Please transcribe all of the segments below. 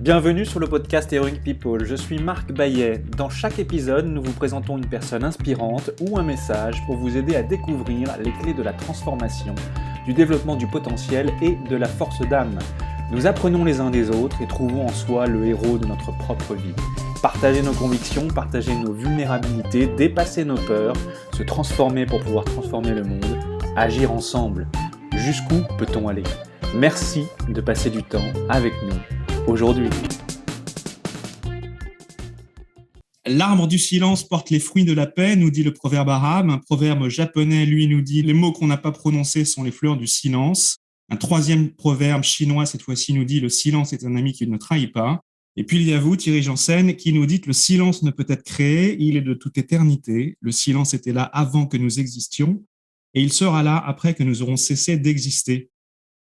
Bienvenue sur le podcast Heroic People, je suis Marc Baillet. Dans chaque épisode, nous vous présentons une personne inspirante ou un message pour vous aider à découvrir les clés de la transformation, du développement du potentiel et de la force d'âme. Nous apprenons les uns des autres et trouvons en soi le héros de notre propre vie. Partager nos convictions, partager nos vulnérabilités, dépasser nos peurs, se transformer pour pouvoir transformer le monde, agir ensemble. Jusqu'où peut-on aller ? Merci de passer du temps avec nous aujourd'hui. L'arbre du silence porte les fruits de la paix, nous dit le proverbe arabe. Un proverbe japonais, lui, nous dit « Les mots qu'on n'a pas prononcés sont les fleurs du silence ». Un troisième proverbe chinois, cette fois-ci, nous dit « Le silence est un ami qui ne trahit pas ». Et puis il y a vous, Thierry Janssen, qui nous dites « Le silence ne peut être créé, il est de toute éternité. Le silence était là avant que nous existions et il sera là après que nous aurons cessé d'exister ».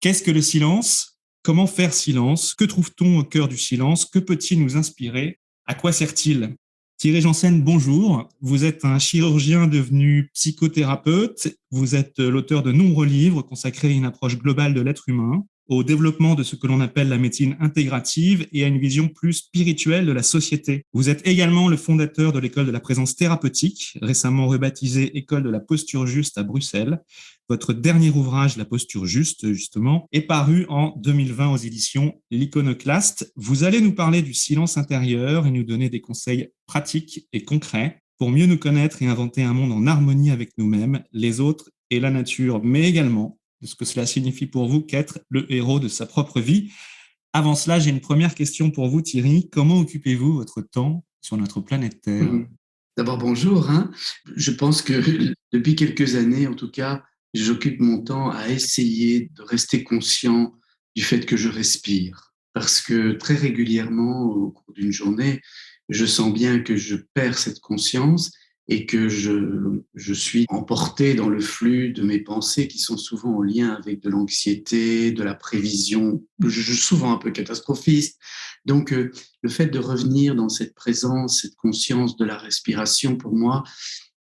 Qu'est-ce que le silence ? Comment faire silence ? Que trouve-t-on au cœur du silence ? Que peut-il nous inspirer ? À quoi sert-il ? Thierry Janssen, bonjour. Vous êtes un chirurgien devenu psychothérapeute. Vous êtes l'auteur de nombreux livres consacrés à une approche globale de l'être humain, au développement de ce que l'on appelle la médecine intégrative et à une vision plus spirituelle de la société. Vous êtes également le fondateur de l'école de la présence thérapeutique, récemment rebaptisée École de la posture juste à Bruxelles. Votre dernier ouvrage, La posture juste, justement, est paru en 2020 aux éditions L'Iconoclaste. Vous allez nous parler du silence intérieur et nous donner des conseils pratiques et concrets pour mieux nous connaître et inventer un monde en harmonie avec nous-mêmes, les autres et la nature, mais également de ce que cela signifie pour vous qu'être le héros de sa propre vie. Avant cela, j'ai une première question pour vous, Thierry. Comment occupez-vous votre temps sur notre planète Terre ? D'abord, bonjour. Je pense que depuis quelques années, en tout cas, j'occupe mon temps à essayer de rester conscient du fait que je respire. Parce que très régulièrement, au cours d'une journée, je sens bien que je perds cette conscience et que je suis emporté dans le flux de mes pensées qui sont souvent en lien avec de l'anxiété, de la prévision, je suis souvent un peu catastrophiste. Donc, le fait de revenir dans cette présence, cette conscience de la respiration, pour moi,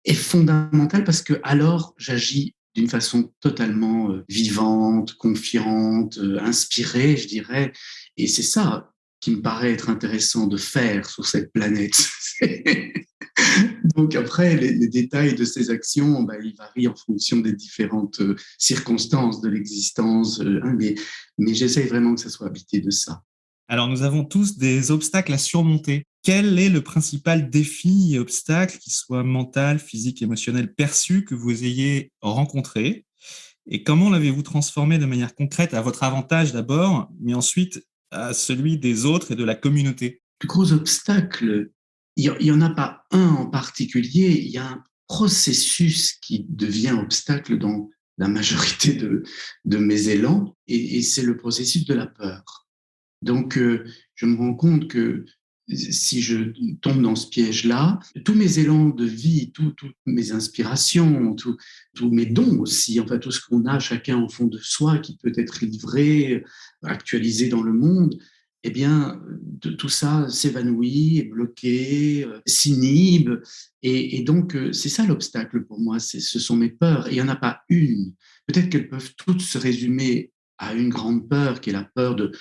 est fondamental parce que alors j'agis d'une façon totalement vivante, confiante, inspirée, je dirais. Et c'est ça qui me paraît être intéressant de faire sur cette planète. Donc après, les détails de ces actions, ils varient en fonction des différentes circonstances de l'existence, mais j'essaye vraiment que ça soit habité de ça. Alors, nous avons tous des obstacles à surmonter. Quel est le principal défi et obstacle, qu'il soit mental, physique, émotionnel, perçu, que vous ayez rencontré ? Et comment l'avez-vous transformé de manière concrète à votre avantage d'abord, mais ensuite à celui des autres et de la communauté ? Le plus gros obstacle, il n'y en a pas un en particulier, il y a un processus qui devient obstacle dans la majorité de mes élans, et c'est le processus de la peur. Donc, je me rends compte que si je tombe dans ce piège-là, tous mes élans de vie, toutes mes inspirations, tous mes dons aussi, enfin tout ce qu'on a chacun au fond de soi qui peut être livré, actualisé dans le monde, eh bien, tout ça s'évanouit, est bloqué, s'inhibe. Et donc, c'est ça l'obstacle pour moi, ce sont mes peurs. Et il n'y en a pas une. Peut-être qu'elles peuvent toutes se résumer à une grande peur, qui est la peur de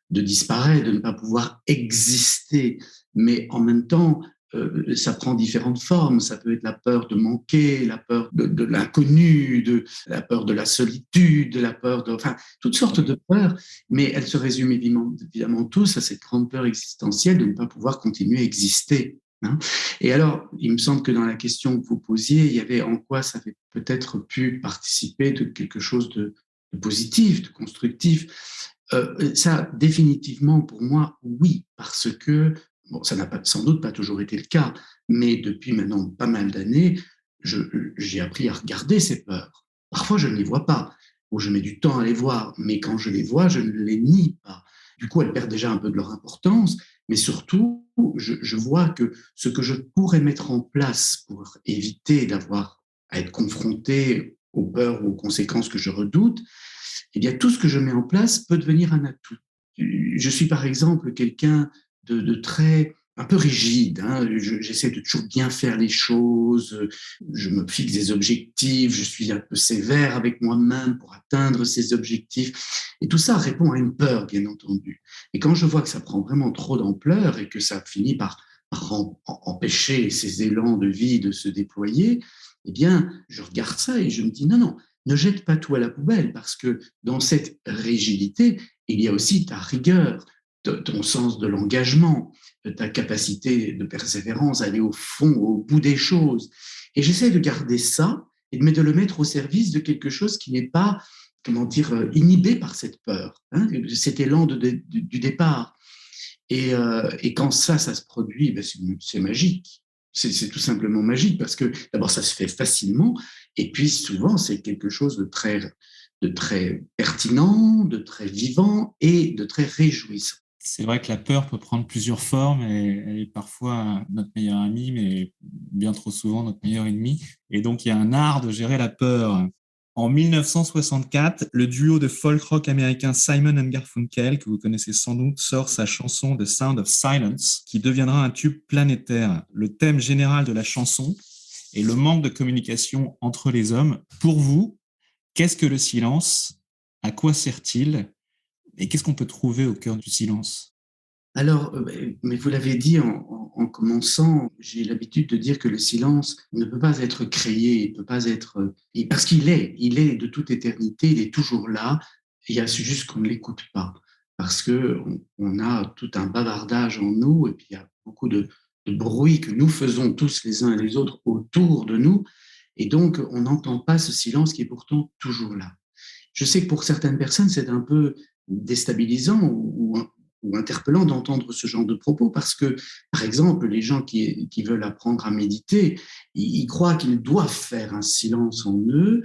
disparaître, de ne pas pouvoir exister. Mais en même temps, ça prend différentes formes. Ça peut être la peur de manquer, la peur de l'inconnu, la peur de la solitude, la peur enfin, toutes sortes de peurs, mais elles se résument évidemment tous à cette grande peur existentielle de ne pas pouvoir continuer à exister. Et alors, il me semble que dans la question que vous posiez, il y avait en quoi ça avait peut-être pu participer de quelque chose de positif, de constructif. Ça, définitivement, pour moi, oui, parce que, ça n'a sans doute pas toujours été le cas, mais depuis maintenant pas mal d'années, j'ai appris à regarder ces peurs. Parfois, je ne les vois pas, ou je mets du temps à les voir, mais quand je les vois, je ne les nie pas. Du coup, elles perdent déjà un peu de leur importance, mais surtout, je vois que ce que je pourrais mettre en place pour éviter d'avoir à être confronté aux peurs ou aux conséquences que je redoute, eh bien, tout ce que je mets en place peut devenir un atout. Je suis par exemple quelqu'un de très un peu rigide. Hein. J'essaie de toujours bien faire les choses. Je me fixe des objectifs. Je suis un peu sévère avec moi-même pour atteindre ces objectifs. Et tout ça répond à une peur, bien entendu. Et quand je vois que ça prend vraiment trop d'ampleur et que ça finit par empêcher ces élans de vie de se déployer, eh bien, je regarde ça et je me dis non, non, ne jette pas tout à la poubelle parce que dans cette rigidité, il y a aussi ta rigueur, ton sens de l'engagement, ta capacité de persévérance, aller au fond, au bout des choses. Et j'essaie de garder ça et de le mettre au service de quelque chose qui n'est pas, comment dire, inhibé par cette peur, hein, cet élan du départ. Et quand ça se produit, ben c'est magique. C'est tout simplement magique parce que d'abord, ça se fait facilement et puis souvent, c'est quelque chose de très pertinent, de très vivant et de très réjouissant. C'est vrai que la peur peut prendre plusieurs formes et elle est parfois notre meilleur ami, mais bien trop souvent notre meilleur ennemi. Et donc, il y a un art de gérer la peur. En 1964, le duo de folk rock américain Simon & Garfunkel, que vous connaissez sans doute, sort sa chanson The Sound of Silence, qui deviendra un tube planétaire. Le thème général de la chanson est le manque de communication entre les hommes. Pour vous, qu'est-ce que le silence? À quoi sert-il? Et qu'est-ce qu'on peut trouver au cœur du silence? Alors, mais vous l'avez dit en commençant, j'ai l'habitude de dire que le silence ne peut pas être créé, il peut pas être, parce qu'il il est de toute éternité, il est toujours là. Il y a juste qu'on ne l'écoute pas, parce que on a tout un bavardage en nous, et puis il y a beaucoup de bruit que nous faisons tous les uns et les autres autour de nous, et donc on n'entend pas ce silence qui est pourtant toujours là. Je sais que pour certaines personnes, c'est un peu déstabilisant ou interpellant d'entendre ce genre de propos parce que, par exemple, les gens qui veulent apprendre à méditer, ils croient qu'ils doivent faire un silence en eux,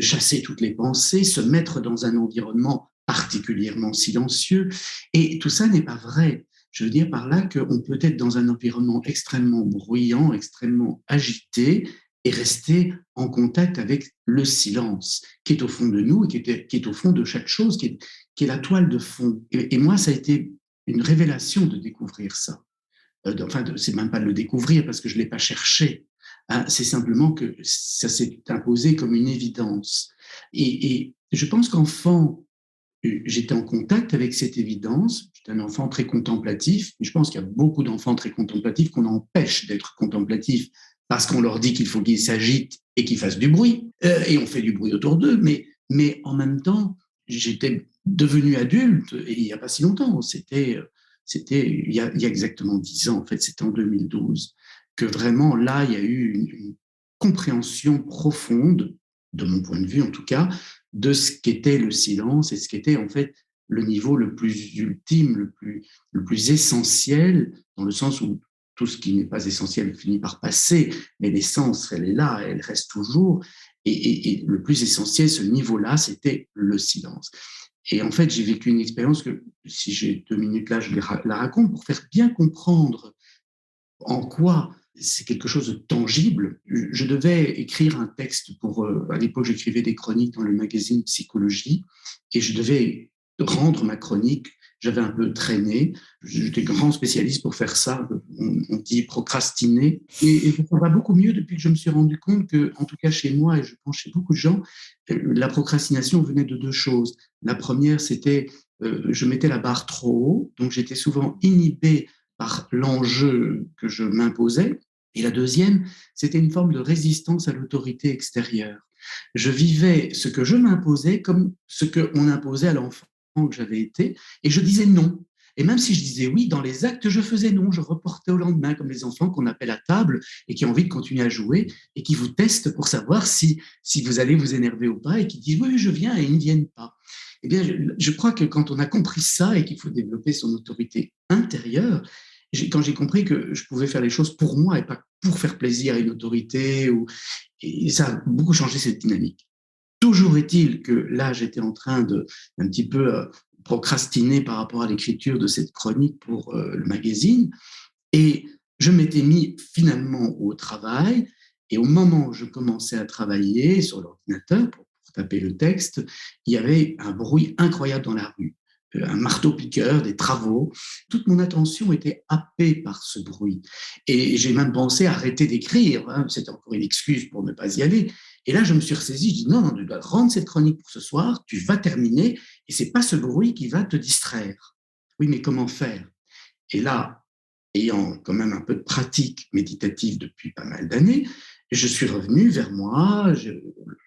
chasser toutes les pensées, se mettre dans un environnement particulièrement silencieux. Et tout ça n'est pas vrai. Je veux dire par là qu'on peut être dans un environnement extrêmement bruyant, extrêmement agité, et rester en contact avec le silence qui est au fond de nous et qui est au fond de chaque chose, qui est la toile de fond. Et moi, ça a été une révélation de découvrir ça. Enfin, c'est même pas de le découvrir parce que je l'ai pas cherché. Hein, c'est simplement que ça s'est imposé comme une évidence. Et je pense qu'enfant, j'étais en contact avec cette évidence. J'étais un enfant très contemplatif. Et je pense qu'il y a beaucoup d'enfants très contemplatifs qu'on empêche d'être contemplatifs parce qu'on leur dit qu'il faut qu'ils s'agitent et qu'ils fassent du bruit. Et on fait du bruit autour d'eux. Mais en même temps, j'étais devenu adulte et il n'y a pas si longtemps. C'était il y a exactement 10 ans, en fait. C'était en 2012 que vraiment, là, il y a eu une compréhension profonde, de mon point de vue en tout cas, de ce qu'était le silence et ce qu'était en fait le niveau le plus ultime, le plus essentiel, dans le sens où tout ce qui n'est pas essentiel finit par passer, mais l'essence, elle est là, elle reste toujours. Et le plus essentiel, ce niveau-là, c'était le silence. Et en fait, j'ai vécu une expérience que, si j'ai 2 minutes là, je la raconte pour faire bien comprendre en quoi c'est quelque chose de tangible. Je devais écrire un texte pour, à l'époque, j'écrivais des chroniques dans le magazine Psychologie et je devais rendre ma chronique. J'avais un peu traîné. J'étais grand spécialiste pour faire ça. On dit procrastiner. Et ça va beaucoup mieux depuis que je me suis rendu compte que, en tout cas chez moi, et je pense chez beaucoup de gens, la procrastination venait de 2 choses. La première, c'était je mettais la barre trop haut, donc j'étais souvent inhibé par l'enjeu que je m'imposais. Et la deuxième, c'était une forme de résistance à l'autorité extérieure. Je vivais ce que je m'imposais comme ce qu'on imposait à l'enfant que j'avais été, et je disais non. Et même si je disais oui, dans les actes, je faisais non, je reportais au lendemain, comme les enfants qu'on appelle à table et qui ont envie de continuer à jouer et qui vous testent pour savoir si vous allez vous énerver ou pas et qui disent oui, je viens et ils ne viennent pas. Eh bien, je crois que quand on a compris ça et qu'il faut développer son autorité intérieure, quand j'ai compris que je pouvais faire les choses pour moi et pas pour faire plaisir à une autorité, et ça a beaucoup changé cette dynamique. Toujours est-il que là, j'étais en train de un petit peu procrastiner par rapport à l'écriture de cette chronique pour le magazine, et je m'étais mis finalement au travail, et au moment où je commençais à travailler sur l'ordinateur pour taper le texte, il y avait un bruit incroyable dans la rue. un marteau-piqueur, des travaux. Toute mon attention était happée par ce bruit. Et j'ai même pensé arrêter d'écrire. Hein. C'était encore une excuse pour ne pas y aller. Et là, je me suis ressaisi. Je dis non, tu dois rendre cette chronique pour ce soir. Tu vas terminer. Et c'est pas ce bruit qui va te distraire. Oui, mais comment faire? Et là, ayant quand même un peu de pratique méditative depuis pas mal d'années, je suis revenu vers moi,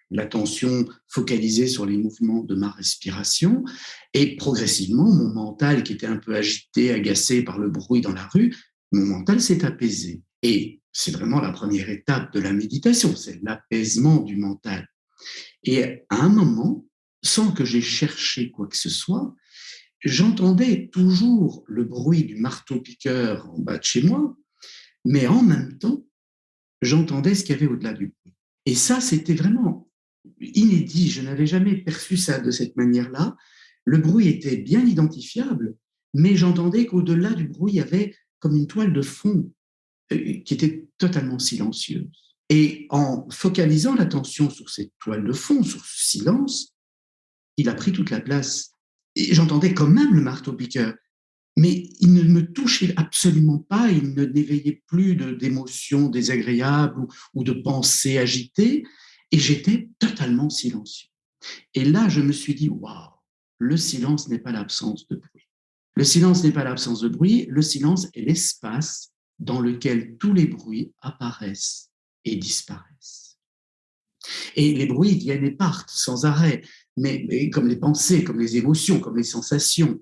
l'attention focalisée sur les mouvements de ma respiration, et progressivement, mon mental, qui était un peu agité, agacé par le bruit dans la rue, mon mental s'est apaisé. Et c'est vraiment la première étape de la méditation, c'est l'apaisement du mental. Et à un moment, sans que j'aie cherché quoi que ce soit, j'entendais toujours le bruit du marteau-piqueur en bas de chez moi, mais en même temps, j'entendais ce qu'il y avait au-delà du bruit. Et ça, c'était vraiment inédit. Je n'avais jamais perçu ça de cette manière-là. Le bruit était bien identifiable, mais j'entendais qu'au-delà du bruit, il y avait comme une toile de fond qui était totalement silencieuse. Et en focalisant l'attention sur cette toile de fond, sur ce silence, il a pris toute la place. Et j'entendais quand même le marteau-piqueur, mais il ne me touchait absolument pas, il ne n'éveillait plus d'émotions désagréables ou de pensées agitées, et j'étais totalement silencieux. Et là, je me suis dit, waouh, le silence n'est pas l'absence de bruit. Le silence n'est pas l'absence de bruit, le silence est l'espace dans lequel tous les bruits apparaissent et disparaissent. Et les bruits viennent et partent sans arrêt, mais comme les pensées, comme les émotions, comme les sensations.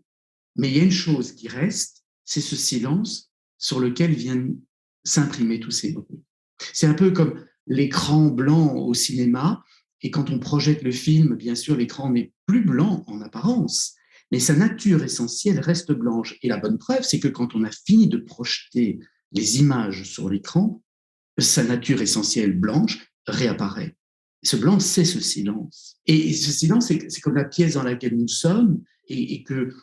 Mais il y a une chose qui reste, c'est ce silence sur lequel viennent s'imprimer tous ces bruits. C'est un peu comme l'écran blanc au cinéma, et quand on projette le film, bien sûr, l'écran n'est plus blanc en apparence, mais sa nature essentielle reste blanche. Et la bonne preuve, c'est que quand on a fini de projeter les images sur l'écran, sa nature essentielle blanche réapparaît. Ce blanc, c'est ce silence. Et ce silence, c'est comme la pièce dans laquelle nous sommes, et que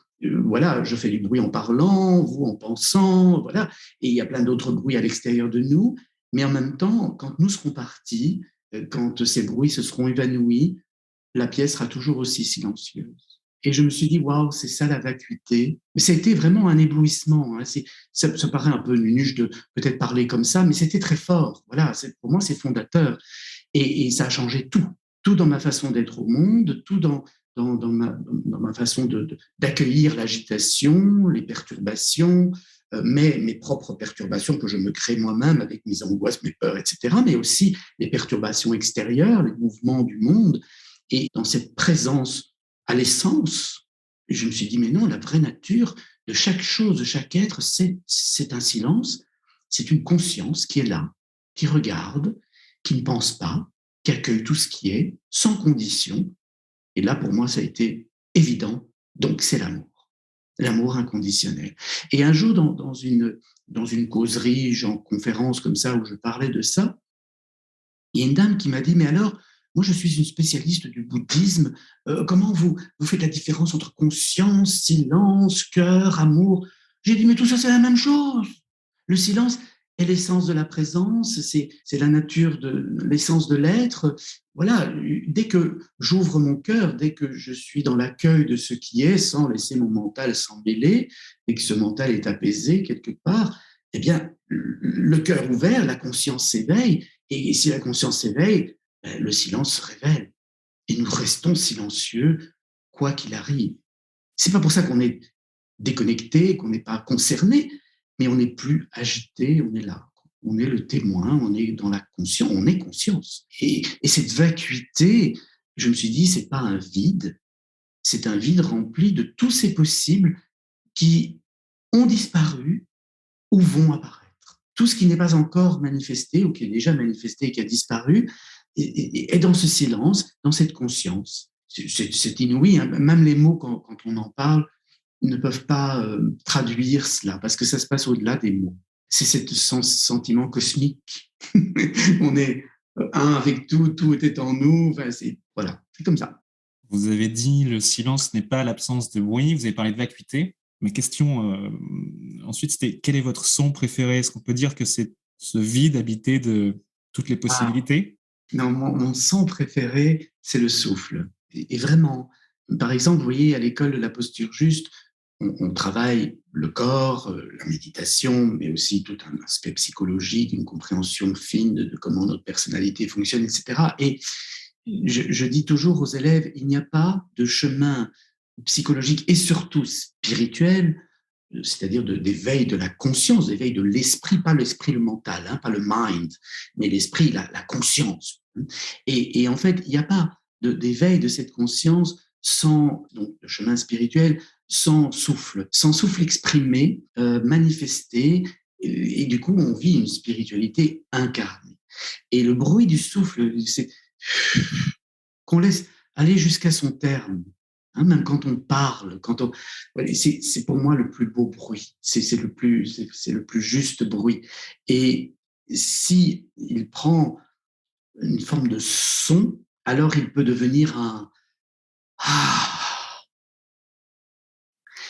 voilà, je fais du bruit en parlant, vous en pensant, voilà, et il y a plein d'autres bruits à l'extérieur de nous, mais en même temps, quand nous serons partis, quand ces bruits se seront évanouis, la pièce sera toujours aussi silencieuse. Et je me suis dit, waouh, c'est ça la vacuité. Mais c'était vraiment un éblouissement. Hein. Ça paraît un peu nunuche de peut-être parler comme ça, mais c'était très fort. Voilà, pour moi, c'est fondateur. Et ça a changé tout. Tout dans ma façon d'être au monde, tout dans ma façon d'accueillir l'agitation, les perturbations, mes propres perturbations que je me crée moi-même avec mes angoisses, mes peurs, etc., mais aussi les perturbations extérieures, les mouvements du monde. Et dans cette présence à l'essence, je me suis dit, mais non, la vraie nature de chaque chose, de chaque être, c'est un silence, c'est une conscience qui est là, qui regarde, qui ne pense pas, qui accueille tout ce qui est, sans condition. Et là, pour moi, ça a été évident. Donc, c'est l'amour inconditionnel. Et un jour, dans une causerie, genre conférence comme ça, où je parlais de ça, il y a une dame qui m'a dit, mais alors, moi, je suis une spécialiste du bouddhisme. Comment vous faites la différence entre conscience, silence, cœur, amour? J'ai dit, mais tout ça, c'est la même chose. Le silence est l'essence de la présence, c'est la nature de l'essence de l'être. Voilà, dès que j'ouvre mon cœur, dès que je suis dans l'accueil de ce qui est, sans laisser mon mental s'en mêler, et que ce mental est apaisé quelque part, eh bien, le cœur ouvert, la conscience s'éveille, et si la conscience s'éveille, le silence se révèle. Et nous restons silencieux, quoi qu'il arrive. C'est pas pour ça qu'on est déconnecté, qu'on n'est pas concerné, mais on n'est plus agité, on est là. On est le témoin, on est dans la conscience, on est conscience. Et cette vacuité, je me suis dit, c'est pas un vide, c'est un vide rempli de tous ces possibles qui ont disparu ou vont apparaître. Tout ce qui n'est pas encore manifesté ou qui est déjà manifesté et qui a disparu est dans ce silence, dans cette conscience. C'est inouï, hein. Même les mots, quand on en parle, ne peuvent pas traduire cela, parce que ça se passe au-delà des mots. C'est ce sentiment cosmique. On est un avec tout, tout était en nous. Enfin, voilà, c'est comme ça. Vous avez dit le silence n'est pas l'absence de bruit, vous avez parlé de vacuité. Ma question ensuite, c'était quel est votre son préféré? Est-ce qu'on peut dire que c'est ce vide habité de toutes les possibilités? Non, mon son préféré, c'est le souffle. Et vraiment, Par exemple, vous voyez, à l'école de la posture juste, on travaille le corps, la méditation, mais aussi tout un aspect psychologique, une compréhension fine de comment notre personnalité fonctionne, etc. Et je dis toujours aux élèves, il n'y a pas de chemin psychologique et surtout spirituel, c'est-à-dire d'éveil de la conscience, d'éveil de l'esprit, pas l'esprit, le mental, hein, pas le mind, mais l'esprit, la conscience. Et en fait, il n'y a pas d'éveil de cette conscience sans, donc, le chemin spirituel, sans souffle exprimé, manifesté, et du coup, on vit une spiritualité incarnée. Et le bruit du souffle, c'est qu'on laisse aller jusqu'à son terme. Hein, même quand on parle, c'est pour moi le plus beau bruit, c'est le plus juste bruit. Et si il prend une forme de son, alors il peut devenir un ah.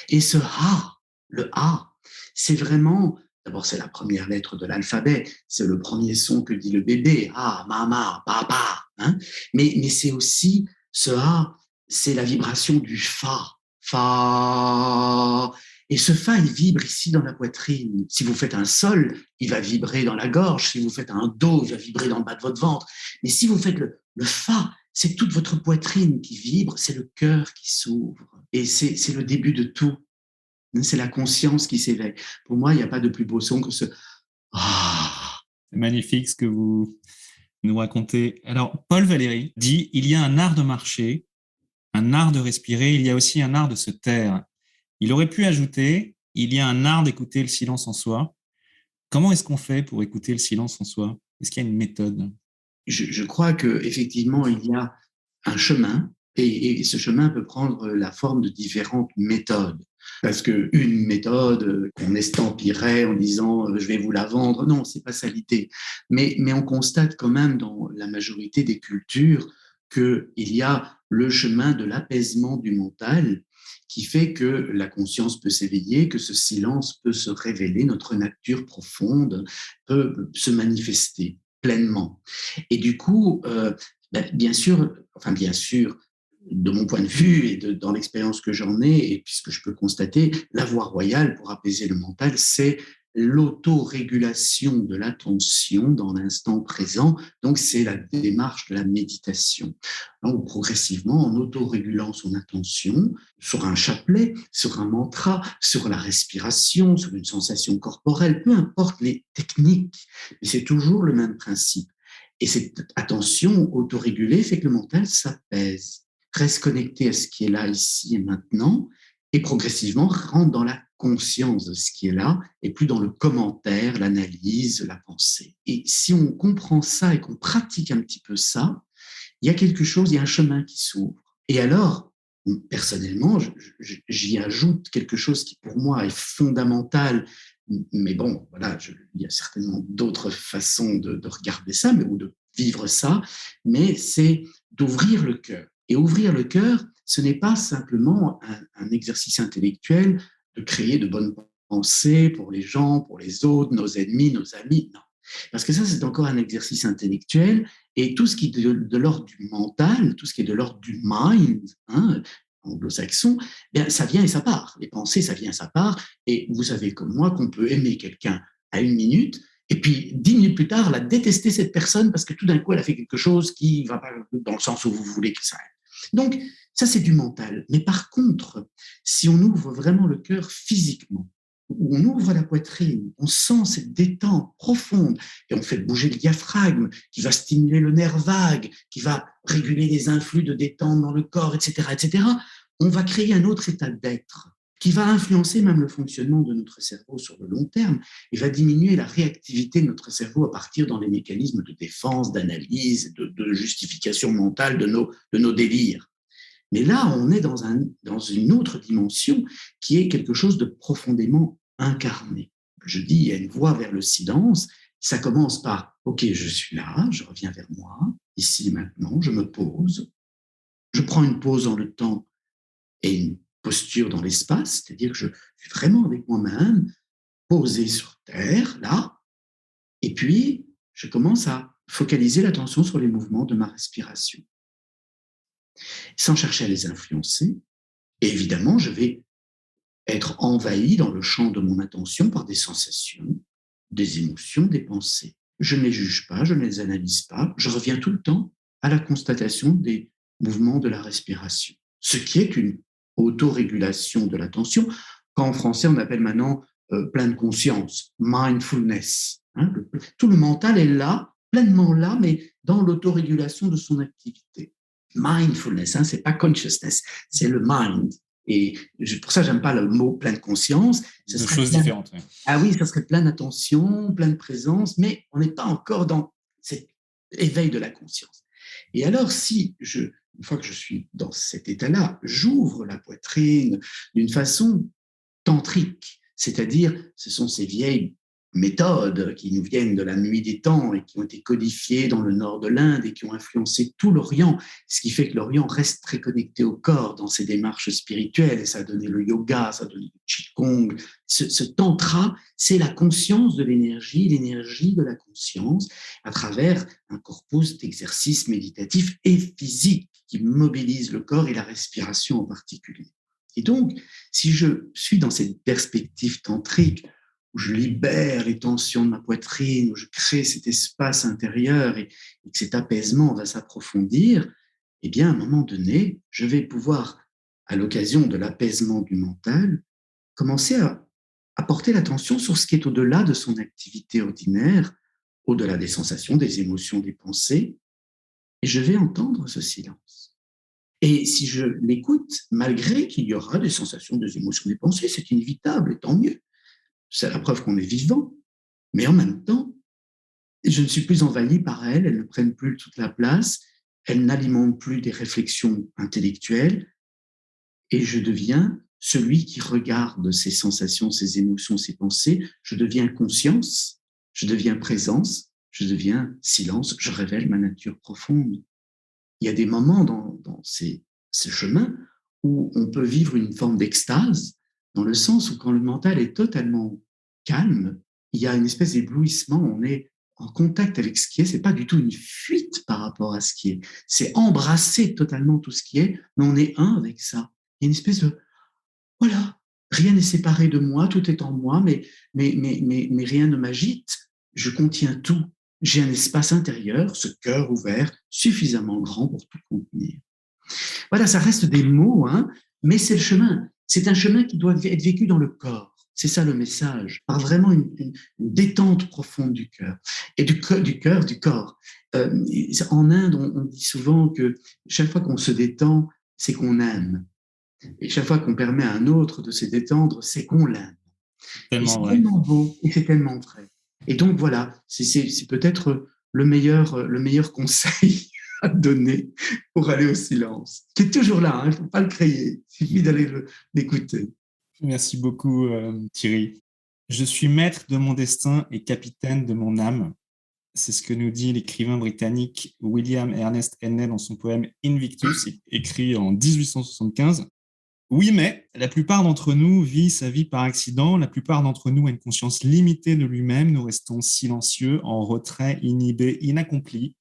Et ce ah, le ah, c'est vraiment, d'abord c'est la première lettre de l'alphabet, c'est le premier son que dit le bébé, ah, mama, papa, hein, mais c'est aussi ce ah, c'est la vibration du fa, fa. Et ce fa, il vibre ici dans la poitrine. Si vous faites un sol, il va vibrer dans la gorge. Si vous faites un do, il va vibrer dans le bas de votre ventre. Mais si vous faites le fa, c'est toute votre poitrine qui vibre, c'est le cœur qui s'ouvre. Et c'est le début de tout. C'est la conscience qui s'éveille. Pour moi, il n'y a pas de plus beau son que ce ah. C'est magnifique ce que vous nous racontez. Alors, Paul Valéry dit, il y a un art de marcher, un art de respirer, il y a aussi un art de se taire. Il aurait pu ajouter, il y a un art d'écouter le silence en soi. Comment est-ce qu'on fait pour écouter le silence en soi? Est-ce qu'il y a une méthode? Je crois qu'effectivement, il y a un chemin, et ce chemin peut prendre la forme de différentes méthodes. Parce qu'une méthode qu'on estampillerait en disant je vais vous la vendre, non, c'est pas ça l'idée. Mais on constate quand même dans la majorité des cultures qu'il y a le chemin de l'apaisement du mental qui fait que la conscience peut s'éveiller, que ce silence peut se révéler, notre nature profonde peut se manifester pleinement. Et du coup, bien sûr, de mon point de vue et dans l'expérience que j'en ai, et puisque je peux constater, la voie royale pour apaiser le mental, c'est l'autorégulation de l'attention dans l'instant présent. Donc, c'est la démarche de la méditation. Donc, progressivement, en autorégulant son attention sur un chapelet, sur un mantra, sur la respiration, sur une sensation corporelle, peu importe les techniques, mais c'est toujours le même principe. Et cette attention autorégulée fait que le mental s'apaise, reste connecté à ce qui est là, ici et maintenant, et progressivement rentre dans la conscience de ce qui est là, et plus dans le commentaire, l'analyse, la pensée. Et si on comprend ça et qu'on pratique un petit peu ça, il y a quelque chose, il y a un chemin qui s'ouvre. Et alors, personnellement, j'y ajoute quelque chose qui pour moi est fondamental, mais bon, voilà, il y a certainement d'autres façons de regarder ça, ou de vivre ça, mais c'est d'ouvrir le cœur. Et ouvrir le cœur, ce n'est pas simplement un exercice intellectuel de créer de bonnes pensées pour les gens, pour les autres, nos ennemis, nos amis, non. Parce que ça, c'est encore un exercice intellectuel, et tout ce qui est de l'ordre du mental, tout ce qui est de l'ordre du mind, hein, anglo-saxon, bien, ça vient et ça part. Les pensées, ça vient et ça part. Et vous savez comme moi qu'on peut aimer quelqu'un à 1 minute, et puis 10 minutes plus tard, la détester cette personne parce que tout d'un coup, elle a fait quelque chose qui ne va pas dans le sens où vous voulez que ça aille. Donc, ça, c'est du mental. Mais par contre, si on ouvre vraiment le cœur physiquement, où on ouvre la poitrine, on sent cette détente profonde et on fait bouger le diaphragme qui va stimuler le nerf vague, qui va réguler les influx de détente dans le corps, etc., etc., on va créer un autre état d'être qui va influencer même le fonctionnement de notre cerveau sur le long terme et va diminuer la réactivité de notre cerveau à partir dans les mécanismes de défense, d'analyse, de justification mentale de nos délires. Mais là, on est dans une autre dimension qui est quelque chose de profondément incarné. Je dis, il y a une voie vers le silence. Ça commence par, OK, je suis là, je reviens vers moi, ici, maintenant, je me pose. Je prends une pause dans le temps et une posture dans l'espace, c'est-à-dire que je suis vraiment avec moi-même, posé sur terre, là, et puis je commence à focaliser l'attention sur les mouvements de ma respiration. sans chercher à les influencer. Et évidemment, je vais être envahi dans le champ de mon attention par des sensations, des émotions, des pensées. Je ne les juge pas, je ne les analyse pas, je reviens tout le temps à la constatation des mouvements de la respiration, ce qui est une autorégulation de l'attention, qu'en français on appelle maintenant pleine conscience, mindfulness. Hein, tout le mental est là, pleinement là, mais dans l'autorégulation de son activité. Mindfulness, hein, c'est pas consciousness, c'est le mind. Et pour ça, j'aime pas le mot pleine conscience. Deux choses différentes. Oui. Ah oui, ça serait plein d'attention, plein de présence, mais on n'est pas encore dans cet éveil de la conscience. Et alors, une fois que je suis dans cet état-là, j'ouvre la poitrine d'une façon tantrique, c'est-à-dire, ce sont ces vieilles méthodes qui nous viennent de la nuit des temps et qui ont été codifiées dans le nord de l'Inde et qui ont influencé tout l'Orient, ce qui fait que l'Orient reste très connecté au corps dans ses démarches spirituelles, et ça a donné le yoga, ça a donné le qigong. Ce tantra, c'est la conscience de l'énergie de la conscience à travers un corpus d'exercices méditatifs et physiques qui mobilisent le corps et la respiration en particulier. Et donc, si je suis dans cette perspective tantrique, où je libère les tensions de ma poitrine, où je crée cet espace intérieur et que cet apaisement va s'approfondir, eh bien, à un moment donné, je vais pouvoir, à l'occasion de l'apaisement du mental, commencer à porter l'attention sur ce qui est au-delà de son activité ordinaire, au-delà des sensations, des émotions, des pensées, et je vais entendre ce silence. Et si je l'écoute, malgré qu'il y aura des sensations, des émotions, des pensées, c'est inévitable, et tant mieux. C'est la preuve qu'on est vivant. Mais en même temps, je ne suis plus envahi par elles ne prennent plus toute la place, elles n'alimentent plus des réflexions intellectuelles, et je deviens celui qui regarde ces sensations, ces émotions, ces pensées. Je deviens conscience, je deviens présence, je deviens silence, je révèle ma nature profonde. Il y a des moments dans ces chemins où on peut vivre une forme d'extase, dans le sens où quand le mental est totalement calme, il y a une espèce d'éblouissement, on est en contact avec ce qui est, c'est pas du tout une fuite par rapport à ce qui est, c'est embrasser totalement tout ce qui est, mais on est un avec ça. Il y a une espèce de, voilà, rien n'est séparé de moi, tout est en moi, mais rien ne m'agite, je contiens tout. J'ai un espace intérieur, ce cœur ouvert, suffisamment grand pour tout contenir. Voilà, ça reste des mots, hein, mais c'est le chemin. C'est un chemin qui doit être vécu dans le corps. C'est ça le message, par vraiment une détente profonde du cœur et du corps. En Inde, on dit souvent que chaque fois qu'on se détend, c'est qu'on aime. Et chaque fois qu'on permet à un autre de se détendre, c'est qu'on l'aime. C'est tellement beau et c'est tellement vrai. Et donc voilà, c'est peut-être le meilleur conseil à donner pour aller au silence, qui est toujours là, hein, il ne faut pas le créer, il suffit d'aller l'écouter. Merci beaucoup Thierry. Je suis maître de mon destin et capitaine de mon âme. C'est ce que nous dit l'écrivain britannique William Ernest Henley dans son poème Invictus, écrit en 1875. Oui, mais la plupart d'entre nous vit sa vie par accident. La plupart d'entre nous a une conscience limitée de lui-même. Nous restons silencieux, en retrait, inhibés, inaccomplis.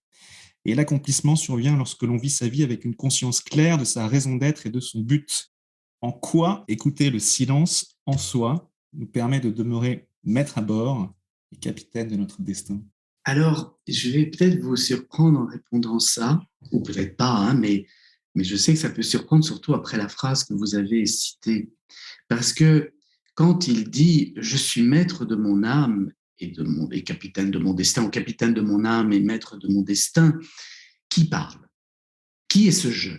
Et l'accomplissement survient lorsque l'on vit sa vie avec une conscience claire de sa raison d'être et de son but. En quoi écouter le silence en soi nous permet de demeurer maître à bord et capitaine de notre destin? Alors, je vais peut-être vous surprendre en répondant ça, ou peut-être pas, hein, mais je sais que ça peut surprendre, surtout après la phrase que vous avez citée. Parce que quand il dit « je suis maître de mon âme et capitaine de mon destin », ou « capitaine de mon âme et maître de mon destin », qui parle? Qui est ce je?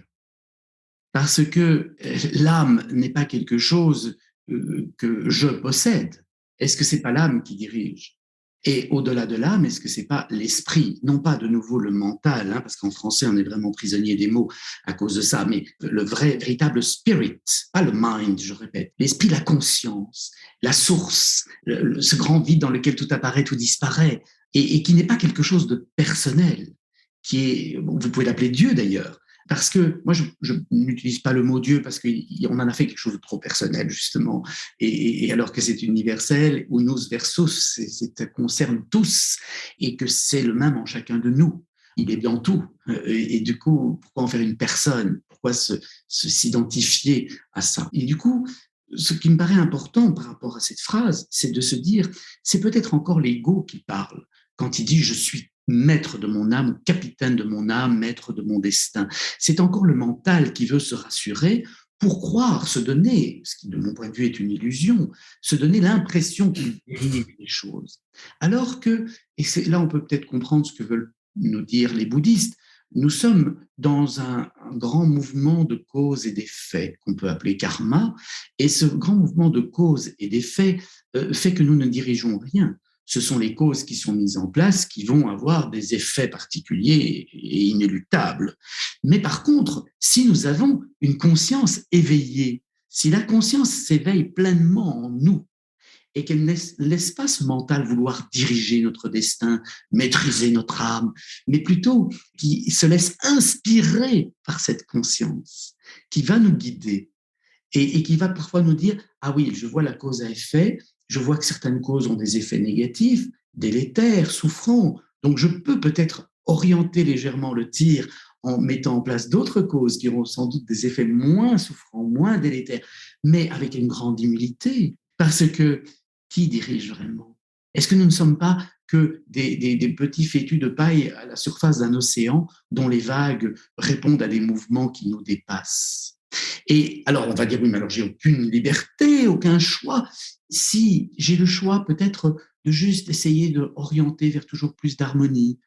Parce que l'âme n'est pas quelque chose que je possède. Est-ce que c'est pas l'âme qui dirige? Et au-delà de l'âme, est-ce que c'est pas l'esprit? Non pas de nouveau le mental, hein, parce qu'en français, on est vraiment prisonnier des mots à cause de ça, mais le véritable spirit, pas le mind, je répète. L'esprit, la conscience, la source, ce grand vide dans lequel tout apparaît, tout disparaît, et qui n'est pas quelque chose de personnel, qui est, vous pouvez l'appeler Dieu d'ailleurs, parce que moi, je n'utilise pas le mot Dieu parce qu'on en a fait quelque chose de trop personnel, justement. Et alors que c'est universel, unus versus, ça concerne tous, et que c'est le même en chacun de nous. il est dans tout. Et du coup, pourquoi en faire une personne? Pourquoi s'identifier à ça? Et du coup, ce qui me paraît important par rapport à cette phrase, c'est de se dire, c'est peut-être encore l'ego qui parle quand il dit je suis maître de mon âme, capitaine de mon âme, maître de mon destin. C'est encore le mental qui veut se rassurer pour croire, se donner, ce qui de mon point de vue est une illusion, se donner l'impression qu'il dirige les choses. Alors que, et là on peut peut-être comprendre ce que veulent nous dire les bouddhistes, nous sommes dans un grand mouvement de cause et d'effet qu'on peut appeler karma, et ce grand mouvement de cause et d'effet fait que nous ne dirigeons rien. Ce sont les causes qui sont mises en place qui vont avoir des effets particuliers et inéluctables. Mais par contre, si nous avons une conscience éveillée, si la conscience s'éveille pleinement en nous, et qu'elle ne laisse pas ce mental vouloir diriger notre destin, maîtriser notre âme, mais plutôt qui se laisse inspirer par cette conscience, qui va nous guider et qui va parfois nous dire « Ah oui, je vois la cause à effet, je vois que certaines causes ont des effets négatifs, délétères, souffrants, donc je peux peut-être orienter légèrement le tir en mettant en place d'autres causes qui auront sans doute des effets moins souffrants, moins délétères, mais avec une grande humilité, parce que qui dirige vraiment? Est-ce que nous ne sommes pas que des petits fétus de paille à la surface d'un océan dont les vagues répondent à des mouvements qui nous dépassent? Et alors, on va dire, oui, mais alors j'ai aucune liberté, aucun choix. Si j'ai le choix peut-être de juste essayer d'orienter vers toujours plus d'harmonie,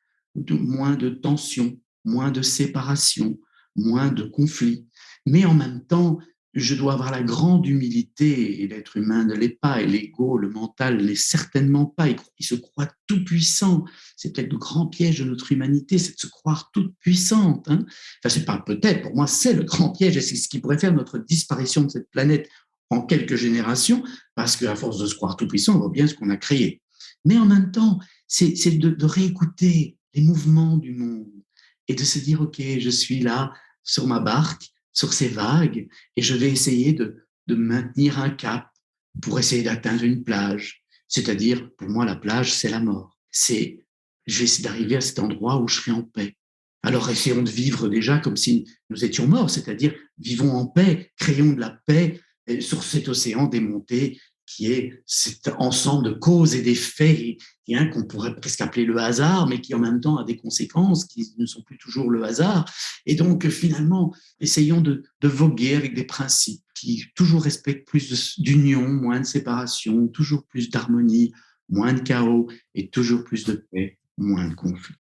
moins de tension, moins de séparation, moins de conflits. Mais en même temps, je dois avoir la grande humilité, et l'être humain ne l'est pas, et l'ego, le mental ne l'est certainement pas. Il se croit tout puissant. C'est peut-être le grand piège de notre humanité, c'est de se croire toute puissante. Hein. Enfin, c'est pas peut-être, pour moi, c'est le grand piège, et c'est ce qui pourrait faire notre disparition de cette planète en quelques générations, parce qu'à force de se croire tout puissant, on voit bien ce qu'on a créé. Mais en même temps, c'est de réécouter les mouvements du monde et de se dire, OK, je suis là sur ma barque, sur ces vagues, et je vais essayer de maintenir un cap pour essayer d'atteindre une plage. C'est-à-dire, pour moi, la plage, c'est la mort. Je vais essayer d'arriver à cet endroit où je serai en paix. Alors, essayons de vivre déjà comme si nous étions morts, c'est-à-dire vivons en paix, créons de la paix sur cet océan démonté qui est cet ensemble de causes et d'effets qu'on pourrait presque appeler le hasard, mais qui en même temps a des conséquences qui ne sont plus toujours le hasard. Et donc, finalement, essayons de voguer avec des principes qui toujours respectent plus d'union, moins de séparation, toujours plus d'harmonie, moins de chaos et toujours plus de paix, moins de conflits.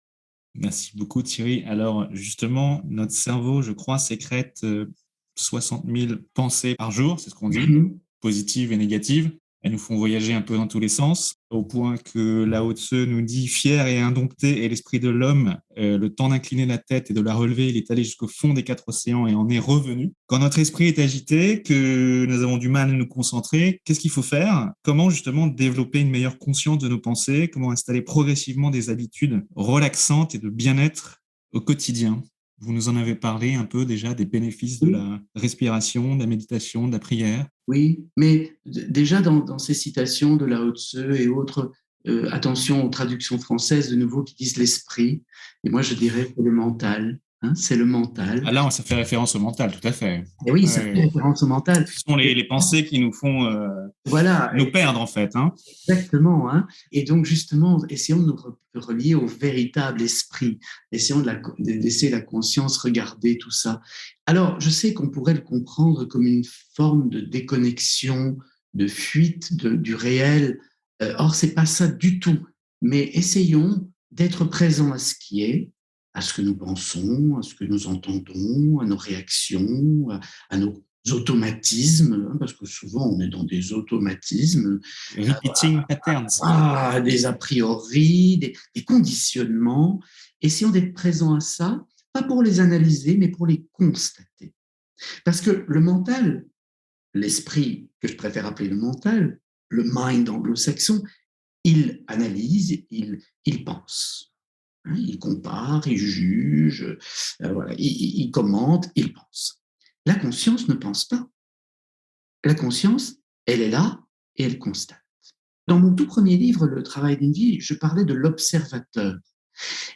Merci beaucoup Thierry. Alors justement, notre cerveau, je crois, sécrète 60 000 pensées par jour, c'est ce qu'on dit, positives et négatives. Elles nous font voyager un peu dans tous les sens, au point que Lao Tzu nous dit « Fier et indompté est l'esprit de l'homme, le temps d'incliner la tête et de la relever, il est allé jusqu'au fond des 4 océans et en est revenu ». Quand notre esprit est agité, que nous avons du mal à nous concentrer, qu'est-ce qu'il faut faire? Comment justement développer une meilleure conscience de nos pensées? Comment installer progressivement des habitudes relaxantes et de bien-être au quotidien? Vous nous en avez parlé un peu déjà des bénéfices de la respiration, de la méditation, de la prière. Oui, mais déjà dans ces citations de Lao Tzu et autres, attention aux traductions françaises de nouveau qui disent l'esprit. Et moi, je dirais que le mental, hein, c'est le mental. Ah là, ça fait référence au mental, tout à fait. Et oui, ça fait référence au mental. Ce sont les pensées qui nous font nous perdre, en fait. Hein. Exactement. Hein. Et donc, justement, essayons de nous relier au véritable esprit. Essayons de laisser la conscience regarder tout ça. Alors, je sais qu'on pourrait le comprendre comme une forme de déconnexion, de fuite du réel. Or, c'est pas ça du tout. Mais essayons d'être présents à ce qui est, à ce que nous pensons, à ce que nous entendons, à nos réactions, à nos automatismes, parce que souvent on est dans des automatismes. Repeating patterns. Des a priori, des conditionnements. Essayons d'être présents à ça, pas pour les analyser, mais pour les constater. Parce que le mental, l'esprit que je préfère appeler le mental, le mind anglo-saxon, il analyse, il pense. Il compare, il juge, voilà, il commente, il pense. La conscience ne pense pas. La conscience, elle est là et elle constate. Dans mon tout premier livre, Le travail d'une vie, je parlais de l'observateur.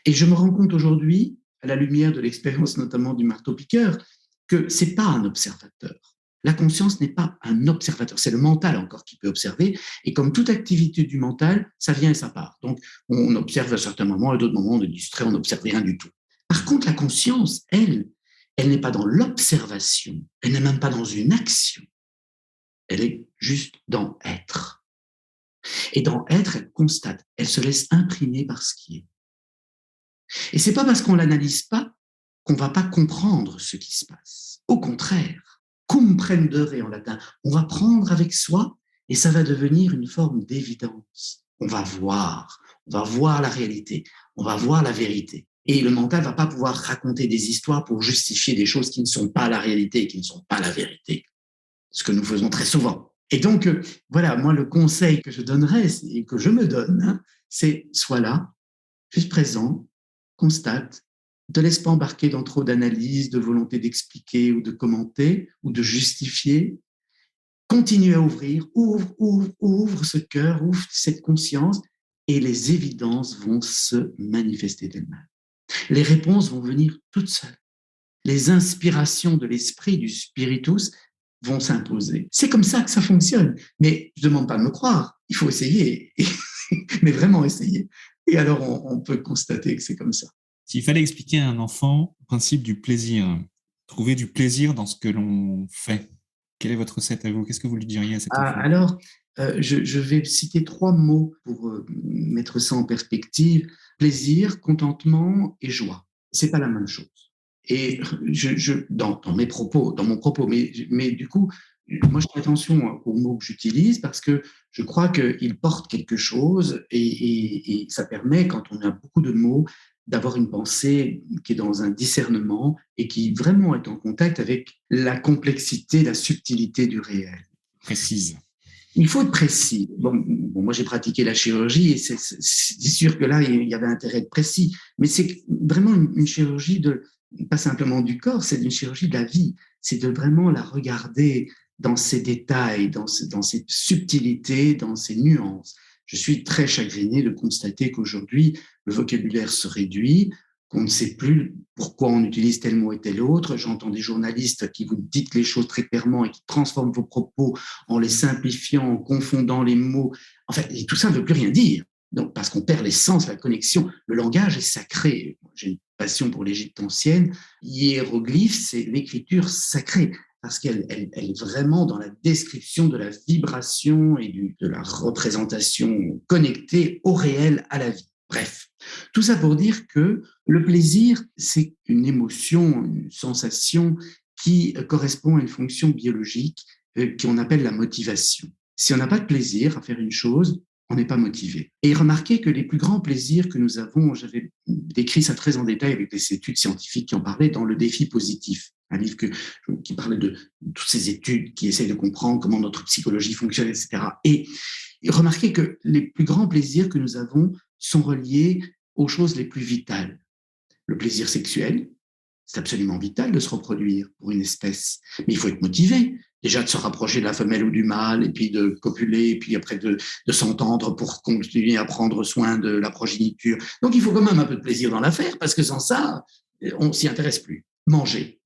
Et je me rends compte aujourd'hui, à la lumière de l'expérience notamment du marteau-piqueur, que ce n'est pas un observateur. La conscience n'est pas un observateur, c'est le mental encore qui peut observer. Et comme toute activité du mental, ça vient et ça part. Donc, on observe à certains moments, à d'autres moments, on est distrait, on n'observe rien du tout. Par contre, la conscience, elle n'est pas dans l'observation, elle n'est même pas dans une action. Elle est juste dans être. Et dans être, elle constate, elle se laisse imprégner par ce qui est. Et c'est pas parce qu'on l'analyse pas qu'on va pas comprendre ce qui se passe. Au contraire, comprendere en latin, on va prendre avec soi et ça va devenir une forme d'évidence. On va voir la réalité, on va voir la vérité. Et le mental va pas pouvoir raconter des histoires pour justifier des choses qui ne sont pas la réalité, qui ne sont pas la vérité. Ce que nous faisons très souvent. Et donc, voilà, moi, le conseil que je donnerais et que je me donne, c'est sois là, juste présent, constate, ne te laisse pas embarquer dans trop d'analyses, de volonté d'expliquer ou de commenter ou de justifier. Continue à ouvrir, ouvre ce cœur, ouvre cette conscience et les évidences vont se manifester d'elles-mêmes. Les réponses vont venir toutes seules. Les inspirations de l'esprit, du spiritus, vont s'imposer. C'est comme ça que ça fonctionne. Mais je ne demande pas de me croire. Il faut essayer. Mais vraiment essayer. Et alors, on peut constater que c'est comme ça. S'il fallait expliquer à un enfant le principe du plaisir, trouver du plaisir dans ce que l'on fait, quelle est votre recette à vous? Qu'est-ce que vous lui diriez à cet enfant? Alors, je vais citer 3 mots pour mettre ça en perspective. Plaisir, contentement et joie. C'est pas la même chose. Et dans mon propos, mais du coup, moi, je fais attention aux mots que j'utilise parce que je crois qu'ils portent quelque chose et ça permet, quand on a beaucoup de mots, d'avoir une pensée qui est dans un discernement et qui vraiment est en contact avec la complexité, la subtilité du réel. Précise. Il faut être précis. Bon, moi, j'ai pratiqué la chirurgie et c'est sûr que là, il y avait intérêt de précis. Mais c'est vraiment une chirurgie pas simplement du corps, c'est une chirurgie de la vie. C'est de vraiment la regarder dans ses détails, dans ses subtilités, dans ses nuances. Je suis très chagriné de constater qu'aujourd'hui, le vocabulaire se réduit, qu'on ne sait plus pourquoi on utilise tel mot et tel autre. J'entends des journalistes qui vous disent les choses très clairement et qui transforment vos propos en les simplifiant, en confondant les mots. En fait, et tout ça ne veut plus rien dire. Donc, parce qu'on perd l'essence, la connexion. Le langage est sacré. J'ai une passion pour l'Égypte ancienne. Hiéroglyphe, c'est l'écriture sacrée parce qu'elle est vraiment dans la description de la vibration et de la représentation connectée au réel, à la vie. Bref, tout ça pour dire que le plaisir, c'est une émotion, une sensation qui correspond à une fonction biologique qu'on appelle la motivation. Si on n'a pas de plaisir à faire une chose, on n'est pas motivé. Et remarquez que les plus grands plaisirs que nous avons, j'avais décrit ça très en détail avec des études scientifiques qui en parlaient dans Le Défi positif, un livre qui parlait de toutes ces études qui essayent de comprendre comment notre psychologie fonctionne, etc. Et remarquez que les plus grands plaisirs que nous avons sont reliés aux choses les plus vitales. Le plaisir sexuel, c'est absolument vital de se reproduire pour une espèce, mais il faut être motivé. Déjà de se rapprocher de la femelle ou du mâle, et puis de copuler, et puis après de s'entendre pour continuer à prendre soin de la progéniture. Donc il faut quand même un peu de plaisir dans l'affaire, parce que sans ça, on s'y intéresse plus. Manger.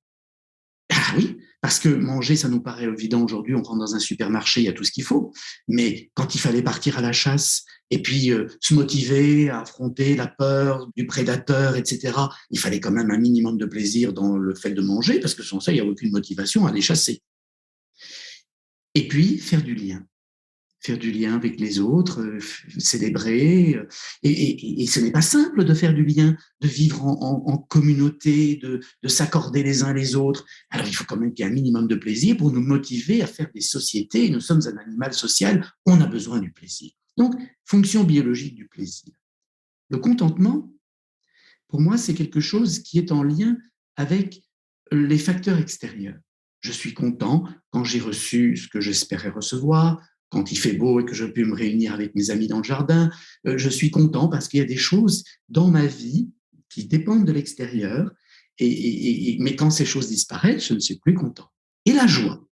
Ah oui, parce que manger, ça nous paraît évident aujourd'hui, on rentre dans un supermarché, il y a tout ce qu'il faut. Mais quand il fallait partir à la chasse et puis se motiver à affronter la peur du prédateur, etc., il fallait quand même un minimum de plaisir dans le fait de manger, parce que sans ça, il n'y a aucune motivation à aller chasser. Et puis, faire du lien avec les autres, célébrer. Et ce n'est pas simple de faire du lien, de vivre en communauté, de s'accorder les uns les autres. Alors, il faut quand même qu'il y ait un minimum de plaisir pour nous motiver à faire des sociétés. Nous sommes un animal social, on a besoin du plaisir. Donc, fonction biologique du plaisir. Le contentement, pour moi, c'est quelque chose qui est en lien avec les facteurs extérieurs. Je suis content quand j'ai reçu ce que j'espérais recevoir, quand il fait beau et que je peux me réunir avec mes amis dans le jardin. Je suis content parce qu'il y a des choses dans ma vie qui dépendent de l'extérieur, mais quand ces choses disparaissent, je ne suis plus content. Et la joie,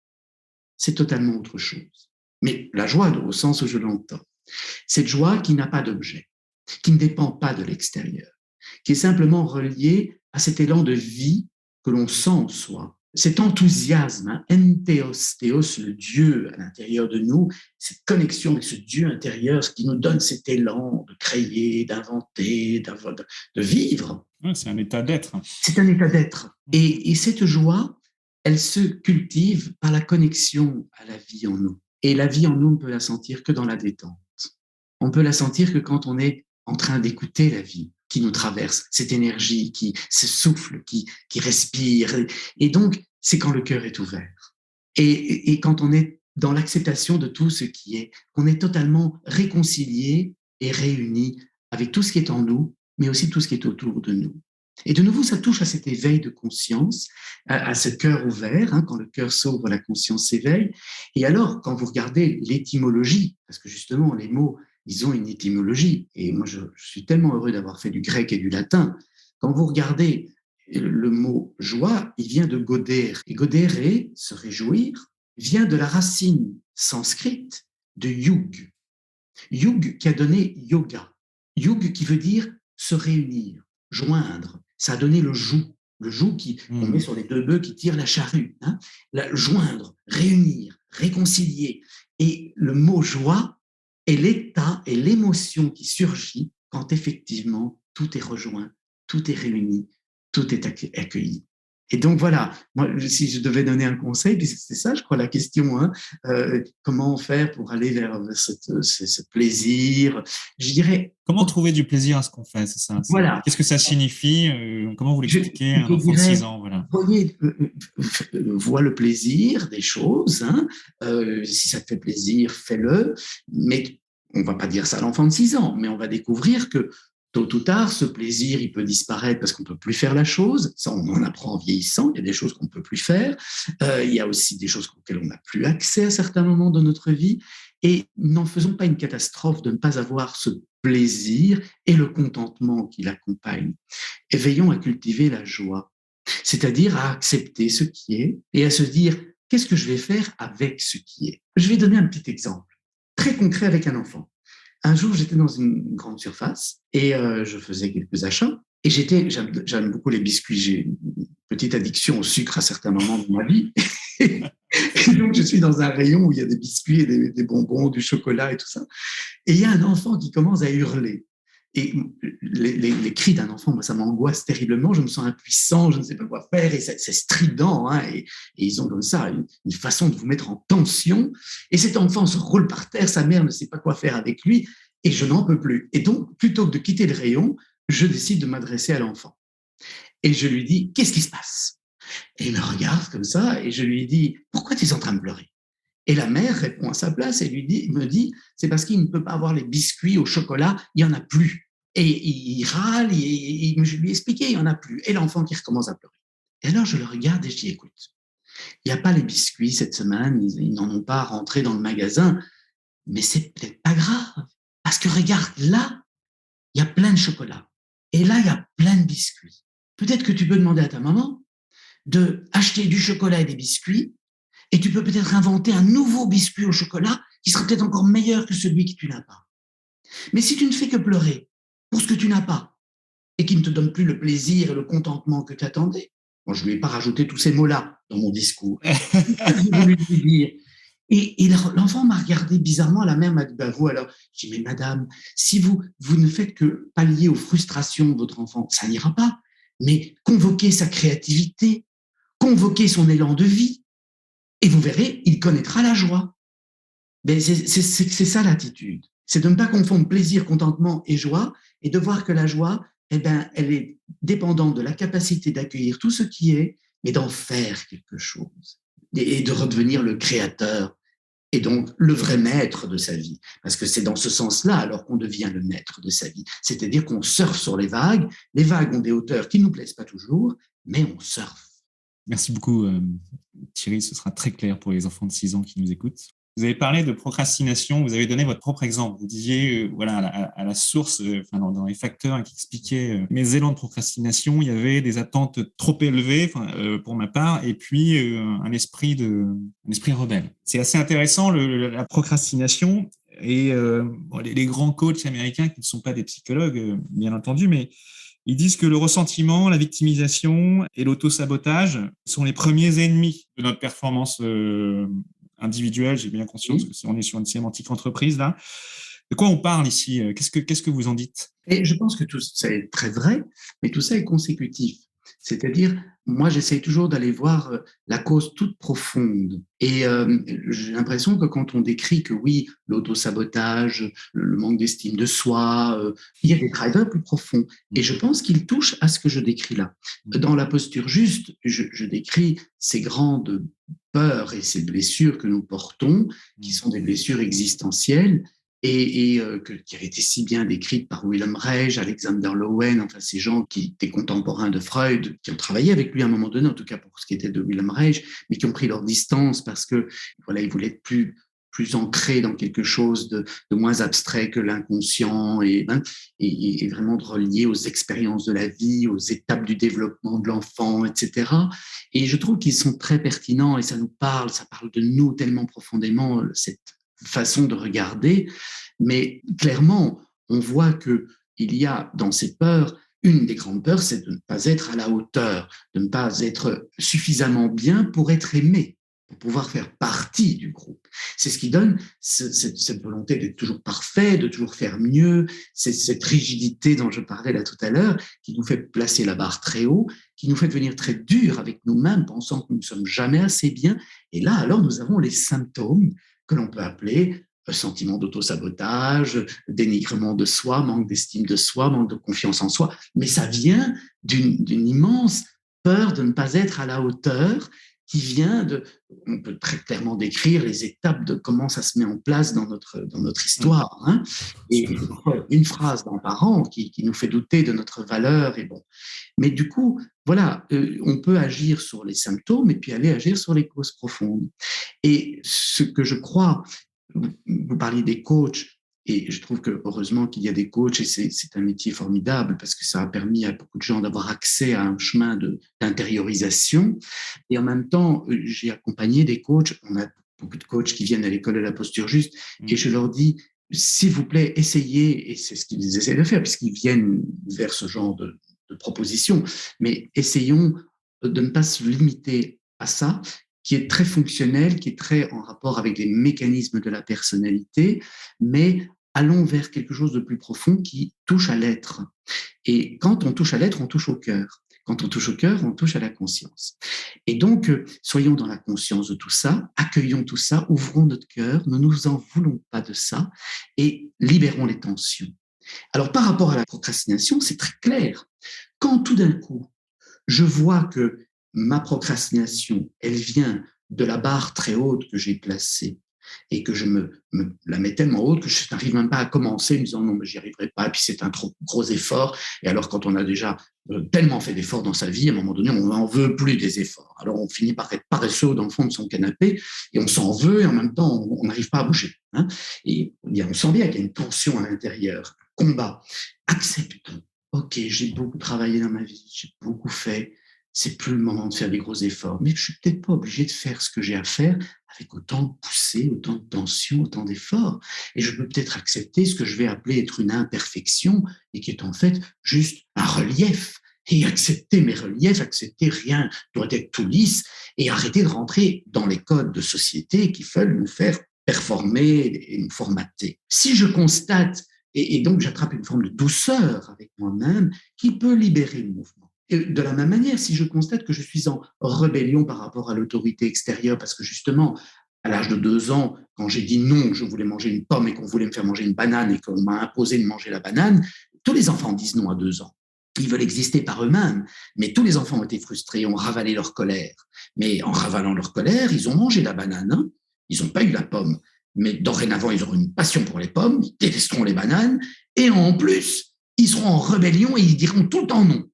c'est totalement autre chose. Mais la joie, au sens où je l'entends, cette joie qui n'a pas d'objet, qui ne dépend pas de l'extérieur. qui est simplement relié à cet élan de vie que l'on sent en soi. Cet enthousiasme, entheos, théos, le Dieu à l'intérieur de nous, cette connexion avec ce Dieu intérieur, ce qui nous donne cet élan de créer, d'inventer, de vivre. Ouais, c'est un état d'être. C'est un état d'être. Et cette joie, elle se cultive par la connexion à la vie en nous. Et la vie en nous, on ne peut la sentir que dans la détente. On peut la sentir que quand on est en train d'écouter la vie qui nous traverse, cette énergie qui se souffle, qui respire. Et donc, c'est quand le cœur est ouvert. Et quand on est dans l'acceptation de tout ce qui est, qu'on est totalement réconcilié et réuni avec tout ce qui est en nous, mais aussi tout ce qui est autour de nous. Et de nouveau, ça touche à cet éveil de conscience, à ce cœur ouvert. Quand le cœur s'ouvre, la conscience s'éveille. Et alors, quand vous regardez l'étymologie, parce que justement, les mots, ils ont une étymologie. Et moi, je suis tellement heureux d'avoir fait du grec et du latin. Quand vous regardez le mot joie, il vient de goder. Et godere, se réjouir, vient de la racine sanscrite de yug. Yug qui a donné yoga. Yug qui veut dire se réunir, joindre. Ça a donné le joug qu'on met sur les deux bœufs qui tirent la charrue. Joindre, réunir, réconcilier. Et le mot joie est l'état et l'émotion qui surgit quand effectivement tout est rejoint, tout est réuni, tout est accueilli. Et donc voilà, moi, si je devais donner un conseil, c'est ça, je crois, la question, comment faire pour aller vers ce plaisir, je dirais… Comment trouver du plaisir à ce qu'on fait, c'est ça. Voilà. Qu'est-ce que ça signifie? Comment vous l'expliquez à un enfant de 6 ans, voilà. Voyez, vois le plaisir des choses, si ça te fait plaisir, fais-le, mais on ne va pas dire ça à l'enfant de 6 ans, mais on va découvrir que tôt ou tard, ce plaisir, il peut disparaître parce qu'on ne peut plus faire la chose. Ça, on en apprend en vieillissant. Il y a des choses qu'on ne peut plus faire. Il y a aussi des choses auxquelles on n'a plus accès à certains moments de notre vie. Et n'en faisons pas une catastrophe de ne pas avoir ce plaisir et le contentement qui l'accompagne. Et veillons à cultiver la joie, c'est-à-dire à accepter ce qui est et à se dire « qu'est-ce que je vais faire avec ce qui est ?» Je vais donner un petit exemple très concret avec un enfant. Un jour, j'étais dans une grande surface et je faisais quelques achats. Et j'aime beaucoup les biscuits. J'ai une petite addiction au sucre à certains moments de ma vie. Et donc, je suis dans un rayon où il y a des biscuits et des bonbons, du chocolat et tout ça. Et il y a un enfant qui commence à hurler. Et les cris d'un enfant, moi, ça m'angoisse terriblement. Je me sens impuissant, je ne sais pas quoi faire. Et c'est strident. Et ils ont comme ça une façon de vous mettre en tension. Et cet enfant se roule par terre. Sa mère ne sait pas quoi faire avec lui. Et je n'en peux plus. Et donc, plutôt que de quitter le rayon, je décide de m'adresser à l'enfant. Et je lui dis, qu'est-ce qui se passe? Et il me regarde comme ça. Et je lui dis, pourquoi tu es en train de pleurer? Et la mère répond à sa place et me dit, c'est parce qu'il ne peut pas avoir les biscuits au chocolat, il n'y en a plus. Et il râle, je lui ai expliqué, il n'y en a plus. Et l'enfant qui recommence à pleurer. Et alors, je le regarde et je dis, écoute, il n'y a pas les biscuits cette semaine, ils n'en ont pas rentré dans le magasin, mais c'est peut-être pas grave. Parce que regarde, là, il y a plein de chocolat. Et là, il y a plein de biscuits. Peut-être que tu peux demander à ta maman d'acheter du chocolat et des biscuits, et tu peux peut-être inventer un nouveau biscuit au chocolat qui sera peut-être encore meilleur que celui que tu n'as pas. Mais si tu ne fais que pleurer pour ce que tu n'as pas et qui ne te donne plus le plaisir et le contentement que tu attendais, moi, je ne lui ai pas rajouté tous ces mots-là dans mon discours. Je voulais lui dire. Et l'enfant m'a regardé bizarrement, la mère m'a dit, bah vous alors, j'ai dit, mais madame, si vous ne faites que pallier aux frustrations de votre enfant, ça n'ira pas, mais convoquez sa créativité, convoquez son élan de vie, et vous verrez, il connaîtra la joie. Mais c'est ça l'attitude, c'est de ne pas confondre plaisir, contentement et joie, et de voir que la joie, eh ben, elle est dépendante de la capacité d'accueillir tout ce qui est, mais d'en faire quelque chose, et de redevenir le créateur, et donc le vrai maître de sa vie. Parce que c'est dans ce sens-là alors qu'on devient le maître de sa vie. C'est-à-dire qu'on surfe sur les vagues ont des hauteurs qui ne nous plaisent pas toujours, mais on surfe. Merci beaucoup Thierry, ce sera très clair pour les enfants de 6 ans qui nous écoutent. Vous avez parlé de procrastination, vous avez donné votre propre exemple. Vous disiez, voilà, à la source, dans les facteurs qui expliquaient mes élans de procrastination, il y avait des attentes trop élevées, pour ma part, et puis un esprit rebelle. C'est assez intéressant, la procrastination. Et les grands coachs américains qui ne sont pas des psychologues, bien entendu, mais Ils disent que le ressentiment, la victimisation et l'auto-sabotage sont les premiers ennemis de notre performance individuelle. J'ai bien conscience que on est sur une sémantique entreprise là. De quoi on parle ici? Qu'est-ce que vous en dites? Et je pense que tout ça est très vrai, mais tout ça est consécutif. C'est-à-dire, moi, j'essaye toujours d'aller voir la cause toute profonde. Et j'ai l'impression que quand on décrit que oui, l'auto-sabotage, le manque d'estime de soi, il y a des drivers plus profonds. Et je pense qu'ils touchent à ce que je décris là. Dans la posture juste, je décris ces grandes peurs et ces blessures que nous portons, qui sont des blessures existentielles, qui avaient été si bien décrites par Wilhelm Reich, Alexander Lowen, enfin ces gens qui étaient contemporains de Freud, qui ont travaillé avec lui à un moment donné, en tout cas pour ce qui était de Wilhelm Reich, mais qui ont pris leur distance parce que voilà, ils voulaient être plus ancrés dans quelque chose de moins abstrait que l'inconscient et vraiment de relier aux expériences de la vie, aux étapes du développement de l'enfant, etc. Et je trouve qu'ils sont très pertinents et ça parle de nous tellement profondément, cette façon de regarder, mais clairement, on voit qu'il y a dans ces peurs, une des grandes peurs, c'est de ne pas être à la hauteur, de ne pas être suffisamment bien pour être aimé, pour pouvoir faire partie du groupe. C'est ce qui donne cette volonté d'être toujours parfait, de toujours faire mieux, cette rigidité dont je parlais là tout à l'heure, qui nous fait placer la barre très haut, qui nous fait devenir très dur avec nous-mêmes, pensant que nous ne sommes jamais assez bien. Et là, alors, nous avons les symptômes que l'on peut appeler sentiment d'auto-sabotage, dénigrement de soi, manque d'estime de soi, manque de confiance en soi. Mais ça vient d'une immense peur de ne pas être à la hauteur qui vient on peut très clairement décrire les étapes de comment ça se met en place dans notre histoire. Hein. Et une phrase d'un parent qui nous fait douter de notre valeur. Et bon. Mais du coup, voilà, on peut agir sur les symptômes et puis aller agir sur les causes profondes. Et ce que je crois, vous parliez des coachs, et je trouve que heureusement qu'il y a des coachs et c'est un métier formidable parce que ça a permis à beaucoup de gens d'avoir accès à un chemin d'intériorisation. Et en même temps, j'ai accompagné des coachs, on a beaucoup de coachs qui viennent à l'école de la posture juste, et je leur dis, s'il vous plaît, essayez, et c'est ce qu'ils essaient de faire puisqu'ils viennent vers ce genre de propositions, mais essayons de ne pas se limiter à ça, qui est très fonctionnel, qui est très en rapport avec les mécanismes de la personnalité, mais allons vers quelque chose de plus profond qui touche à l'être. Et quand on touche à l'être, on touche au cœur. Quand on touche au cœur, on touche à la conscience. Et donc, soyons dans la conscience de tout ça, accueillons tout ça, ouvrons notre cœur, ne nous en voulons pas de ça et libérons les tensions. Alors, par rapport à la procrastination, c'est très clair. Quand tout d'un coup, je vois que ma procrastination, elle vient de la barre très haute que j'ai placée et que je me la mets tellement haute que je n'arrive même pas à commencer en me disant non, mais j'y arriverai pas, et puis c'est un trop gros effort. Et alors, quand on a déjà tellement fait d'efforts dans sa vie, à un moment donné, on n'en veut plus des efforts. Alors, on finit par être paresseux dans le fond de son canapé et on s'en veut et en même temps, on n'arrive pas à bouger. Hein. Et bien, on sent bien qu'il y a une tension à l'intérieur, un combat. Acceptons. Ok, j'ai beaucoup travaillé dans ma vie, j'ai beaucoup fait. C'est plus le moment de faire des gros efforts. Mais je suis peut-être pas obligé de faire ce que j'ai à faire avec autant de poussée, autant de tension, autant d'efforts. Et je peux peut-être accepter ce que je vais appeler être une imperfection et qui est en fait juste un relief. Et accepter mes reliefs, accepter rien doit être tout lisse et arrêter de rentrer dans les codes de société qui veulent nous faire performer et nous formater. Si je constate, et donc j'attrape une forme de douceur avec moi-même qui peut libérer le mouvement. Et de la même manière, si je constate que je suis en rébellion par rapport à l'autorité extérieure, parce que justement, à l'âge de 2 ans, quand j'ai dit non, je voulais manger une pomme et qu'on voulait me faire manger une banane et qu'on m'a imposé de manger la banane, tous les enfants disent non à 2 ans. Ils veulent exister par eux-mêmes, mais tous les enfants ont été frustrés, ont ravalé leur colère. Mais en ravalant leur colère, ils ont mangé la banane, hein. Ils n'ont pas eu la pomme. Mais dorénavant, ils auront une passion pour les pommes, ils détesteront les bananes, et en plus, ils seront en rébellion et ils diront tout le temps non.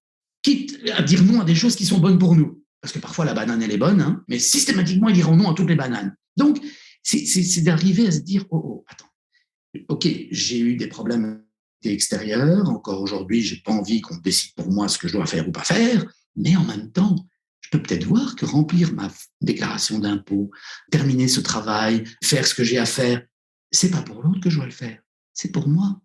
Quitte à dire non à des choses qui sont bonnes pour nous. Parce que parfois, la banane, elle est bonne, hein, mais systématiquement, ils diront non à toutes les bananes. Donc, c'est d'arriver à se dire, attends, ok, j'ai eu des problèmes extérieurs, encore aujourd'hui, j'ai pas envie qu'on décide pour moi ce que je dois faire ou pas faire, mais en même temps, je peux peut-être voir que remplir ma déclaration d'impôt, terminer ce travail, faire ce que j'ai à faire, c'est pas pour l'autre que je dois le faire, c'est pour moi.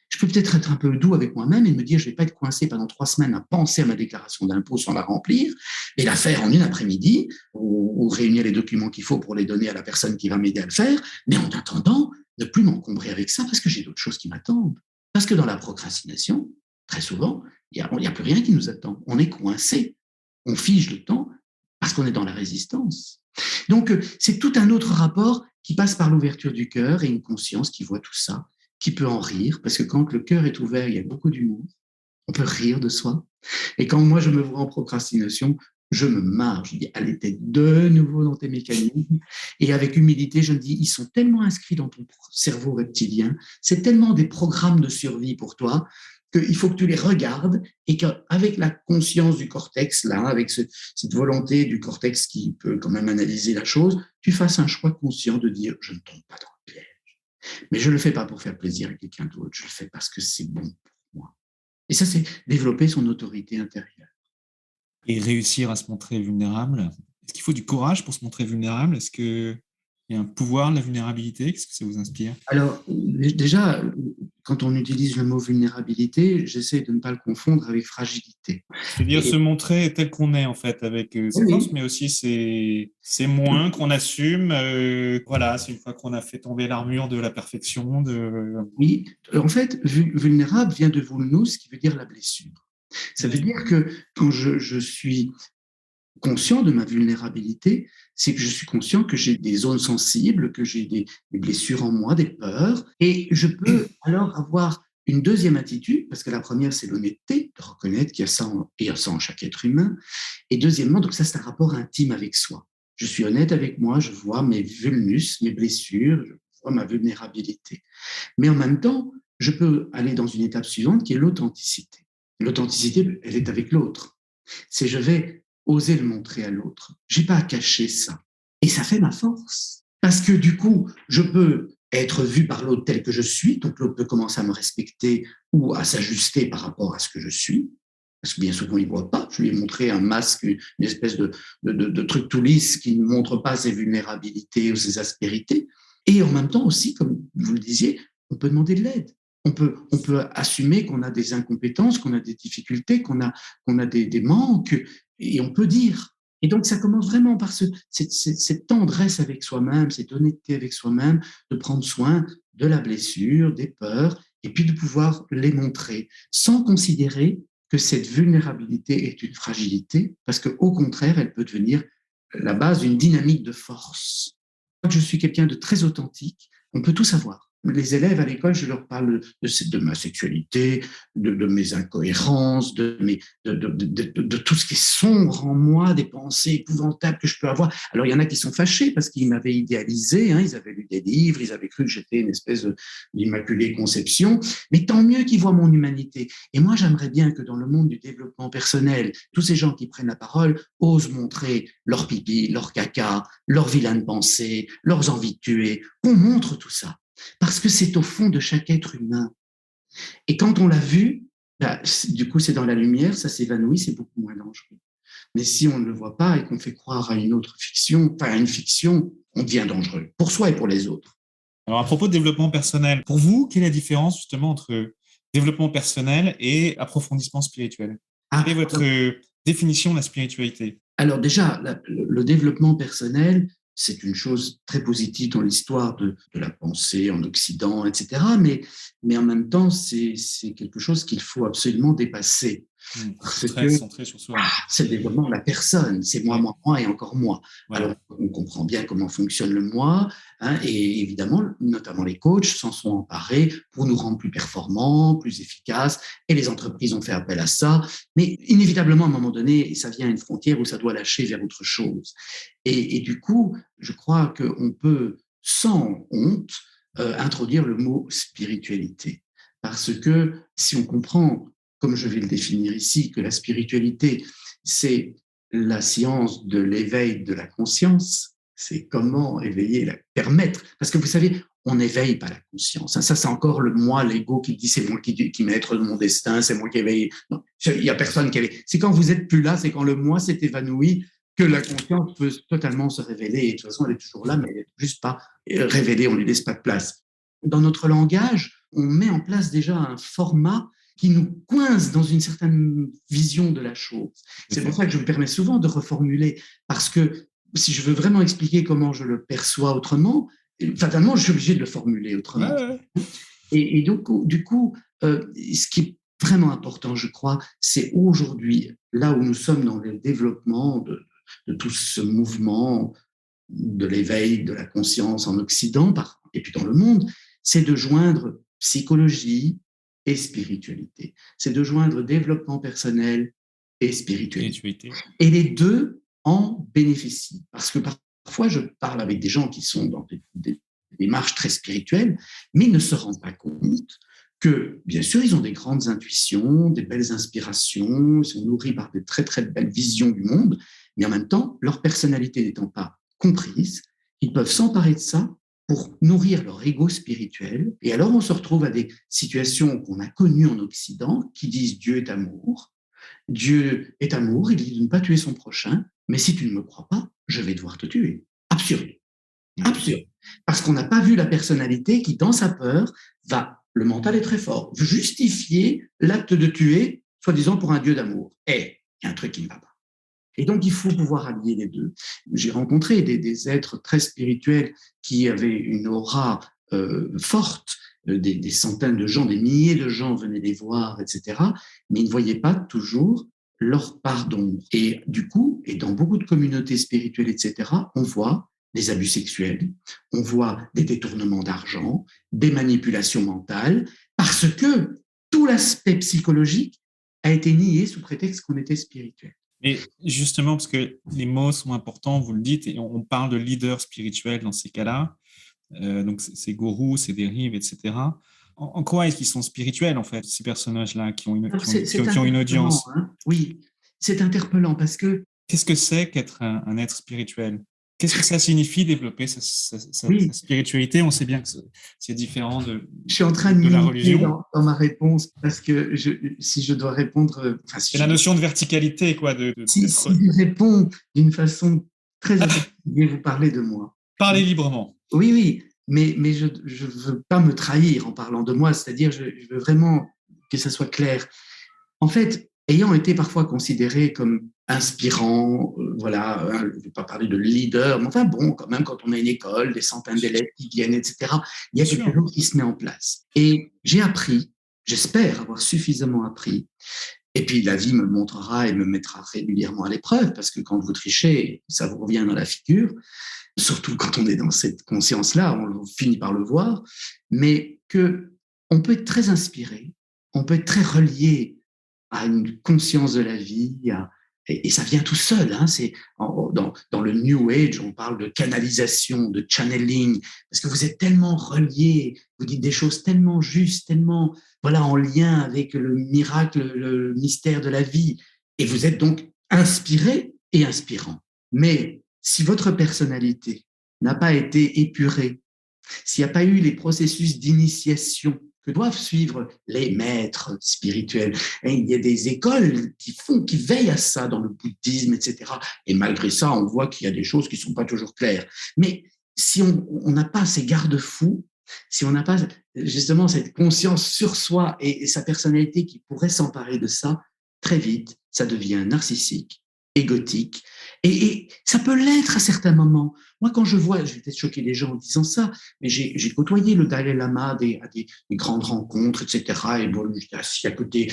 Je peux peut-être être un peu doux avec moi-même et me dire, je ne vais pas être coincé pendant 3 semaines à penser à ma déclaration d'impôt sans la remplir et la faire en une après-midi ou réunir les documents qu'il faut pour les donner à la personne qui va m'aider à le faire. Mais en attendant, ne plus m'encombrer avec ça parce que j'ai d'autres choses qui m'attendent. Parce que dans la procrastination, très souvent, il n'y a plus rien qui nous attend. On est coincé. On fige le temps parce qu'on est dans la résistance. Donc, c'est tout un autre rapport qui passe par l'ouverture du cœur et une conscience qui voit tout ça, qui peut en rire, parce que quand le cœur est ouvert, il y a beaucoup d'humour. On peut rire de soi. Et quand moi, je me vois en procrastination, je me marre. Je dis, allez, t'es de nouveau dans tes mécanismes. Et avec humilité, je me dis, ils sont tellement inscrits dans ton cerveau reptilien, c'est tellement des programmes de survie pour toi, qu'il faut que tu les regardes et qu'avec la conscience du cortex, là, avec cette volonté du cortex qui peut quand même analyser la chose, tu fasses un choix conscient de dire, je ne tombe pas dans le piège. Mais je ne le fais pas pour faire plaisir à quelqu'un d'autre, je le fais parce que c'est bon pour moi. Et ça, c'est développer son autorité intérieure. Et réussir à se montrer vulnérable. Est-ce qu'il faut du courage pour se montrer vulnérable? Est-ce qu'il y a un pouvoir de la vulnérabilité? Qu'est-ce que ça vous inspire? Alors, déjà, quand on utilise le mot vulnérabilité, j'essaie de ne pas le confondre avec fragilité. C'est-à-dire se montrer tel qu'on est, en fait, avec ses forces, mais aussi ses moins qu'on assume. Voilà, c'est une fois qu'on a fait tomber l'armure de la perfection. Oui, en fait, vulnérable vient de vulnus, qui veut dire la blessure. Ça veut dire que quand je suis conscient de ma vulnérabilité, c'est que je suis conscient que j'ai des zones sensibles, que j'ai des blessures en moi, des peurs, et je peux alors avoir une deuxième attitude, parce que la première, c'est l'honnêteté, de reconnaître qu'il y a ça en chaque être humain, et deuxièmement, donc ça, c'est un rapport intime avec soi. Je suis honnête avec moi, je vois mes vulnus, mes blessures, je vois ma vulnérabilité. Mais en même temps, je peux aller dans une étape suivante qui est l'authenticité. L'authenticité, elle est avec l'autre. C'est je vais oser le montrer à l'autre. J'ai pas à cacher ça. Et ça fait ma force. Parce que du coup, je peux être vu par l'autre tel que je suis, donc l'autre peut commencer à me respecter ou à s'ajuster par rapport à ce que je suis. Parce que bien souvent, il ne voit pas. Je lui ai montré un masque, une espèce de truc tout lisse qui ne montre pas ses vulnérabilités ou ses aspérités. Et en même temps aussi, comme vous le disiez, on peut demander de l'aide. On peut assumer qu'on a des incompétences, qu'on a des difficultés, qu'on a des manques, et on peut dire. Et donc, ça commence vraiment par cette tendresse avec soi-même, cette honnêteté avec soi-même, de prendre soin de la blessure, des peurs, et puis de pouvoir les montrer, sans considérer que cette vulnérabilité est une fragilité, parce qu'au contraire, elle peut devenir la base d'une dynamique de force. Quand je suis quelqu'un de très authentique, on peut tout savoir. Les élèves à l'école, je leur parle de ma sexualité, de mes incohérences, de tout ce qui est sombre en moi, des pensées épouvantables que je peux avoir. Alors, il y en a qui sont fâchés parce qu'ils m'avaient idéalisé, ils avaient lu des livres, ils avaient cru que j'étais une espèce d'immaculée conception, mais tant mieux qu'ils voient mon humanité. Et moi, j'aimerais bien que dans le monde du développement personnel, tous ces gens qui prennent la parole osent montrer leur pipi, leur caca, leurs vilaines pensées, leurs envies de tuer, qu'on montre tout ça. Parce que c'est au fond de chaque être humain. Et quand on l'a vu, du coup, c'est dans la lumière, ça s'évanouit, c'est beaucoup moins dangereux. Mais si on ne le voit pas et qu'on fait croire à une autre fiction, enfin à une fiction, on devient dangereux, pour soi et pour les autres. Alors, à propos de développement personnel, pour vous, quelle est la différence justement entre développement personnel et approfondissement spirituel? Quelle est votre définition de la spiritualité? Alors déjà, le développement personnel, c'est une chose très positive dans l'histoire de la pensée en Occident, etc. Mais en même temps, c'est quelque chose qu'il faut absolument dépasser. Très centré sur soi. C'est le développement de la personne, c'est moi et encore moi. Voilà. Alors, on comprend bien comment fonctionne le moi, et évidemment, notamment les coachs s'en sont emparés pour nous rendre plus performants, plus efficaces, et les entreprises ont fait appel à ça. Mais inévitablement, à un moment donné, ça vient à une frontière où ça doit lâcher vers autre chose. Et du coup, je crois qu'on peut, sans honte, introduire le mot spiritualité. Parce que si on comprend, comme je vais le définir ici, que la spiritualité, c'est la science de l'éveil de la conscience, c'est comment permettre. Parce que vous savez, on n'éveille pas la conscience. Ça, c'est encore le moi, l'ego qui dit c'est moi qui maître de mon destin, c'est moi qui éveille. Non, il n'y a personne qui éveille. C'est quand vous n'êtes plus là, c'est quand le moi s'est évanoui que la conscience peut totalement se révéler. Et de toute façon, elle est toujours là, mais elle n'est juste pas révélée, on ne lui laisse pas de place. Dans notre langage, on met en place déjà un format qui nous coince dans une certaine vision de la chose. C'est pour ça que je me permets souvent de reformuler, parce que si je veux vraiment expliquer comment je le perçois autrement, fatalement, je suis obligé de le formuler autrement. Ouais. Et donc, du coup, ce qui est vraiment important, je crois, c'est aujourd'hui, là où nous sommes dans le développement de tout ce mouvement de l'éveil de la conscience en Occident et puis dans le monde, c'est de joindre psychologie et spiritualité. C'est de joindre développement personnel et spiritualité. Et les deux en bénéficient. Parce que parfois, je parle avec des gens qui sont dans des démarches très spirituelles, mais ils ne se rendent pas compte que, bien sûr, ils ont des grandes intuitions, des belles inspirations, ils sont nourris par de très, très belles visions du monde, mais en même temps, leur personnalité n'étant pas comprise, ils peuvent s'emparer de ça pour nourrir leur ego spirituel. Et alors, on se retrouve à des situations qu'on a connues en Occident qui disent Dieu est amour. Dieu est amour, il dit de ne pas tuer son prochain, mais si tu ne me crois pas, je vais devoir te tuer. Absurde. Absurde. Parce qu'on n'a pas vu la personnalité qui, dans sa peur, le mental est très fort, justifier l'acte de tuer, soi-disant pour un Dieu d'amour. Il y a un truc qui ne va pas. Et donc, il faut pouvoir allier les deux. J'ai rencontré des êtres très spirituels qui avaient une aura forte, des centaines de gens, des milliers de gens venaient les voir, etc. Mais ils ne voyaient pas toujours leur part d'ombre. Et du coup, et dans beaucoup de communautés spirituelles, etc., on voit des abus sexuels, on voit des détournements d'argent, des manipulations mentales, parce que tout l'aspect psychologique a été nié sous prétexte qu'on était spirituel. Et justement, parce que les mots sont importants, vous le dites, et on parle de leader spirituel dans ces cas-là, donc c'est gourous, c'est dérives, etc. En quoi est-ce qu'ils sont spirituels, en fait, ces personnages-là qui ont une audience? Hein. Oui, c'est interpellant parce que... Qu'est-ce que c'est qu'être un être spirituel? Qu'est-ce que ça signifie développer sa spiritualité? On sait bien que c'est différent de la religion. Dans ma réponse, parce que si je dois répondre... c'est la notion de verticalité, quoi. Si je réponds d'une façon très effective, vous parlez de moi. Parlez librement. Oui, mais je ne veux pas me trahir en parlant de moi, c'est-à-dire je veux vraiment que ça soit clair. En fait, ayant été parfois considéré comme inspirant, voilà, je ne vais pas parler de leader, mais enfin bon, quand même, quand on a une école, des centaines d'élèves qui viennent, etc., il y a quelque chose qui se met en place. Et j'ai appris, j'espère avoir suffisamment appris, et puis la vie me montrera et me mettra régulièrement à l'épreuve, parce que quand vous trichez, ça vous revient dans la figure, surtout quand on est dans cette conscience-là, on finit par le voir, mais qu'on peut être très inspiré, on peut être très relié à une conscience de la vie, et ça vient tout seul. Hein, dans le New Age, on parle de canalisation, de channeling, parce que vous êtes tellement relié, vous dites des choses tellement justes, tellement en lien avec le miracle, le mystère de la vie, et vous êtes donc inspiré et inspirant. Mais si votre personnalité n'a pas été épurée, s'il n'y a pas eu les processus d'initiation que doivent suivre les maîtres spirituels. Et il y a des écoles qui veillent à ça dans le bouddhisme, etc. Et malgré ça, on voit qu'il y a des choses qui ne sont pas toujours claires. Mais si on n'a pas ces garde-fous, si on n'a pas justement cette conscience sur soi et sa personnalité qui pourrait s'emparer de ça, très vite, ça devient narcissique, égotique. Et ça peut l'être à certains moments. Moi, quand je vais peut-être choquer les gens en disant ça, mais j'ai côtoyé le Dalai Lama à des grandes rencontres, etc. Et bon, j'étais assis à côté.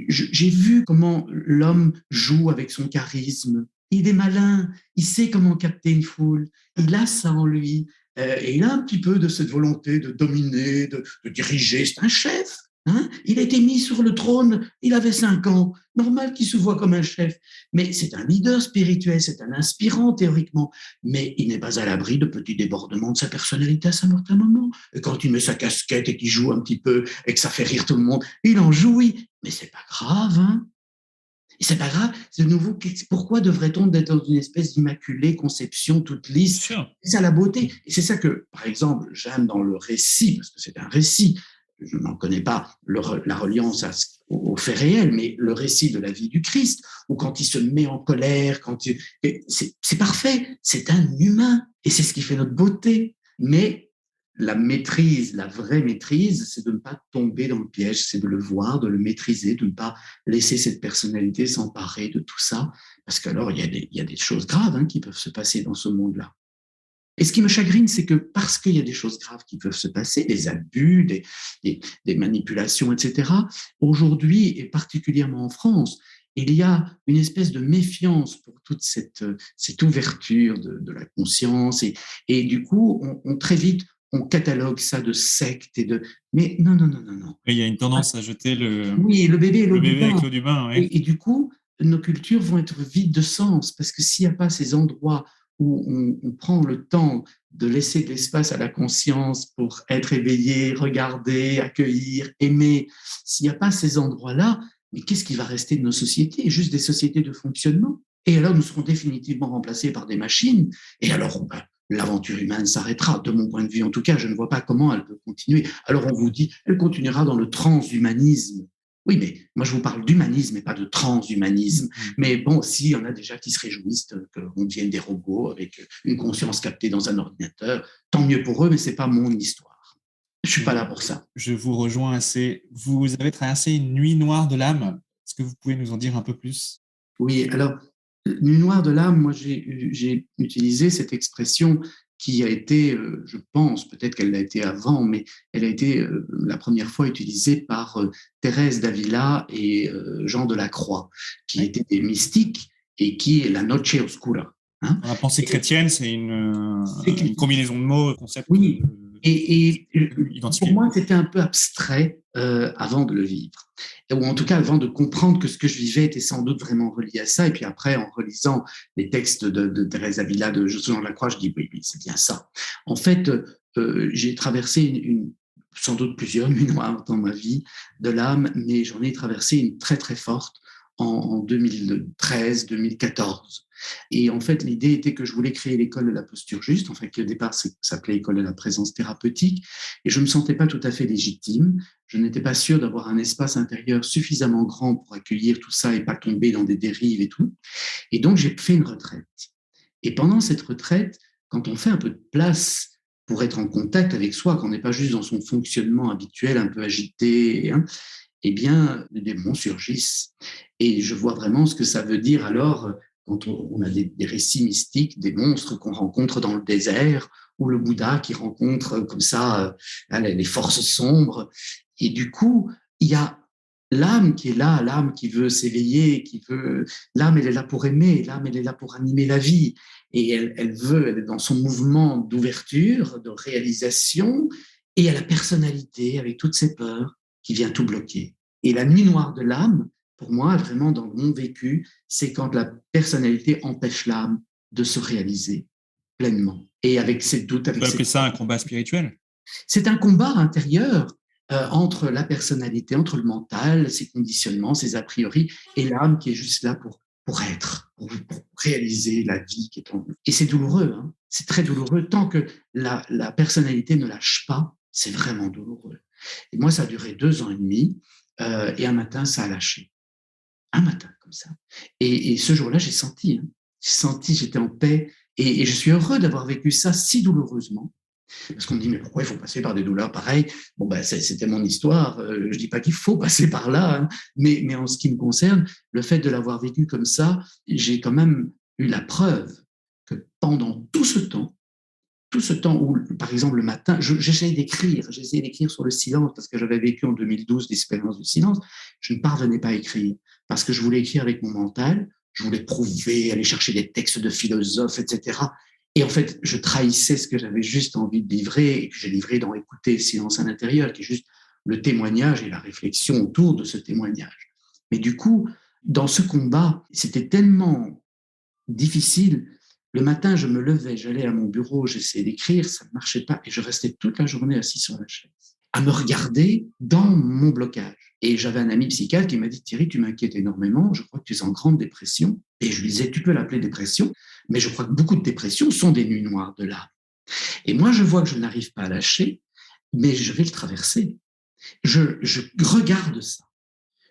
J'ai vu comment l'homme joue avec son charisme. Il est malin, il sait comment capter une foule. Il a ça en lui. Et il a un petit peu de cette volonté de dominer, de diriger. C'est un chef. Hein, il a été mis sur le trône, il avait 5 ans. Normal qu'il se voit comme un chef. Mais c'est un leader spirituel, c'est un inspirant théoriquement. Mais il n'est pas à l'abri de petits débordements de sa personnalité à certains moments. Et quand il met sa casquette et qu'il joue un petit peu et que ça fait rire tout le monde, il en jouit. Mais c'est pas grave, hein. Et c'est pas grave. De nouveau, pourquoi devrait-on être dans une espèce d'immaculée conception toute lisse? C'est ça la beauté. Et c'est ça que, par exemple, j'aime dans le récit, parce que c'est un récit. Je n'en connais pas la reliance au fait réel, mais le récit de la vie du Christ, où quand il se met en colère, c'est parfait, c'est un humain, et c'est ce qui fait notre beauté. Mais la maîtrise, la vraie maîtrise, c'est de ne pas tomber dans le piège, c'est de le voir, de le maîtriser, de ne pas laisser cette personnalité s'emparer de tout ça, parce qu'alors il y a des choses graves qui peuvent se passer dans ce monde-là. Et ce qui me chagrine, c'est que parce qu'il y a des choses graves qui peuvent se passer, des abus, des manipulations, etc., aujourd'hui, et particulièrement en France, il y a une espèce de méfiance pour toute cette ouverture de la conscience. Et du coup, on très vite, on catalogue ça de secte et de... Mais non, non, non, non, non. Et il y a une tendance à jeter le bébé et l'eau du bain. avec l'eau du bain. Ouais. Et du coup, nos cultures vont être vides de sens, parce que s'il n'y a pas ces endroits où on prend le temps de laisser de l'espace à la conscience pour être éveillé, regarder, accueillir, aimer, s'il n'y a pas ces endroits-là, mais qu'est-ce qui va rester de nos sociétés? Juste des sociétés de fonctionnement. Et alors, nous serons définitivement remplacés par des machines. Et alors, l'aventure humaine s'arrêtera. De mon point de vue, en tout cas, je ne vois pas comment elle peut continuer. Alors, on vous dit, elle continuera dans le transhumanisme. Oui, mais moi, je vous parle d'humanisme et pas de transhumanisme. Mais bon, s'il y en a déjà qui se réjouissent qu'on devienne des robots avec une conscience captée dans un ordinateur, tant mieux pour eux, mais ce n'est pas mon histoire. Je ne suis pas là pour ça. Je vous rejoins assez. Vous avez traversé une nuit noire de l'âme. Est-ce que vous pouvez nous en dire un peu plus? Oui, alors, nuit noire de l'âme, moi, j'ai utilisé cette expression qui a été, je pense, peut-être qu'elle l'a été avant, mais elle a été la première fois utilisée par Thérèse d'Avila et Jean de la Croix, qui étaient des mystiques et qui est la noche oscura. Dans la pensée chrétienne, c'est une combinaison de mots, concept. Oui. Et identifié. pour moi, c'était un peu abstrait avant de le vivre. Ou en tout cas, avant de comprendre que ce que je vivais était sans doute vraiment relié à ça. Et puis après, en relisant les textes de Thérèse Avila, de Jean de la Croix, je dis oui, c'est bien ça. En fait, j'ai traversé sans doute plusieurs nuits noires dans ma vie de l'âme, mais j'en ai traversé une très, très forte en 2013-2014. Et en fait, l'idée était que je voulais créer l'école de la posture juste, enfin qui au départ s'appelait école de la présence thérapeutique, et je ne me sentais pas tout à fait légitime. Je n'étais pas sûr d'avoir un espace intérieur suffisamment grand pour accueillir tout ça et pas tomber dans des dérives et tout. Et donc, j'ai fait une retraite. Et pendant cette retraite, quand on fait un peu de place pour être en contact avec soi, quand on n'est pas juste dans son fonctionnement habituel, un peu agité, eh bien, les démons surgissent. Et je vois vraiment ce que ça veut dire alors quand on a des récits mystiques, des monstres qu'on rencontre dans le désert, ou le Bouddha qui rencontre comme ça les forces sombres. Et du coup, il y a l'âme qui est là, l'âme qui veut s'éveiller, l'âme, elle est là pour aimer, l'âme, elle est là pour animer la vie. Et elle est dans son mouvement d'ouverture, de réalisation, et à la personnalité, avec toutes ses peurs, qui vient tout bloquer. Et la nuit noire de l'âme, pour moi, vraiment dans mon vécu, c'est quand la personnalité empêche l'âme de se réaliser pleinement. Et avec ses doutes... On peut appeler ça un combat spirituel? C'est un combat intérieur entre la personnalité, entre le mental, ses conditionnements, ses a priori, et l'âme qui est juste là pour être, pour réaliser la vie qui est en nous. Et c'est douloureux, c'est très douloureux. Tant que la personnalité ne lâche pas, c'est vraiment douloureux. Et moi, ça a duré 2 ans et demi, et un matin, ça a lâché. Un matin, comme ça. Et ce jour-là, j'ai senti, j'étais en paix, et je suis heureux d'avoir vécu ça si douloureusement. Parce qu'on me dit, mais pourquoi il faut passer par des douleurs pareilles? Bon, c'était mon histoire. Je ne dis pas qu'il faut passer par là, mais en ce qui me concerne, le fait de l'avoir vécu comme ça, j'ai quand même eu la preuve que pendant tout ce temps où, par exemple, le matin, j'essayais d'écrire sur le silence, parce que j'avais vécu en 2012 l'expérience du silence, je ne parvenais pas à écrire, parce que je voulais écrire avec mon mental, je voulais prouver, aller chercher des textes de philosophes, etc. Et en fait, je trahissais ce que j'avais juste envie de livrer, et que j'ai livré dans Écouter le silence à l'intérieur, qui est juste le témoignage et la réflexion autour de ce témoignage. Mais du coup, dans ce combat, c'était tellement difficile. Le matin, je me levais, j'allais à mon bureau, j'essayais d'écrire, ça ne marchait pas, et je restais toute la journée assis sur la chaise, à me regarder dans mon blocage. Et j'avais un ami psychiatre qui m'a dit, Thierry, tu m'inquiètes énormément, je crois que tu es en grande dépression. Et je lui disais, tu peux l'appeler dépression, mais je crois que beaucoup de dépressions sont des nuits noires de l'âme. Et moi, je vois que je n'arrive pas à lâcher, mais je vais le traverser. Je regarde ça.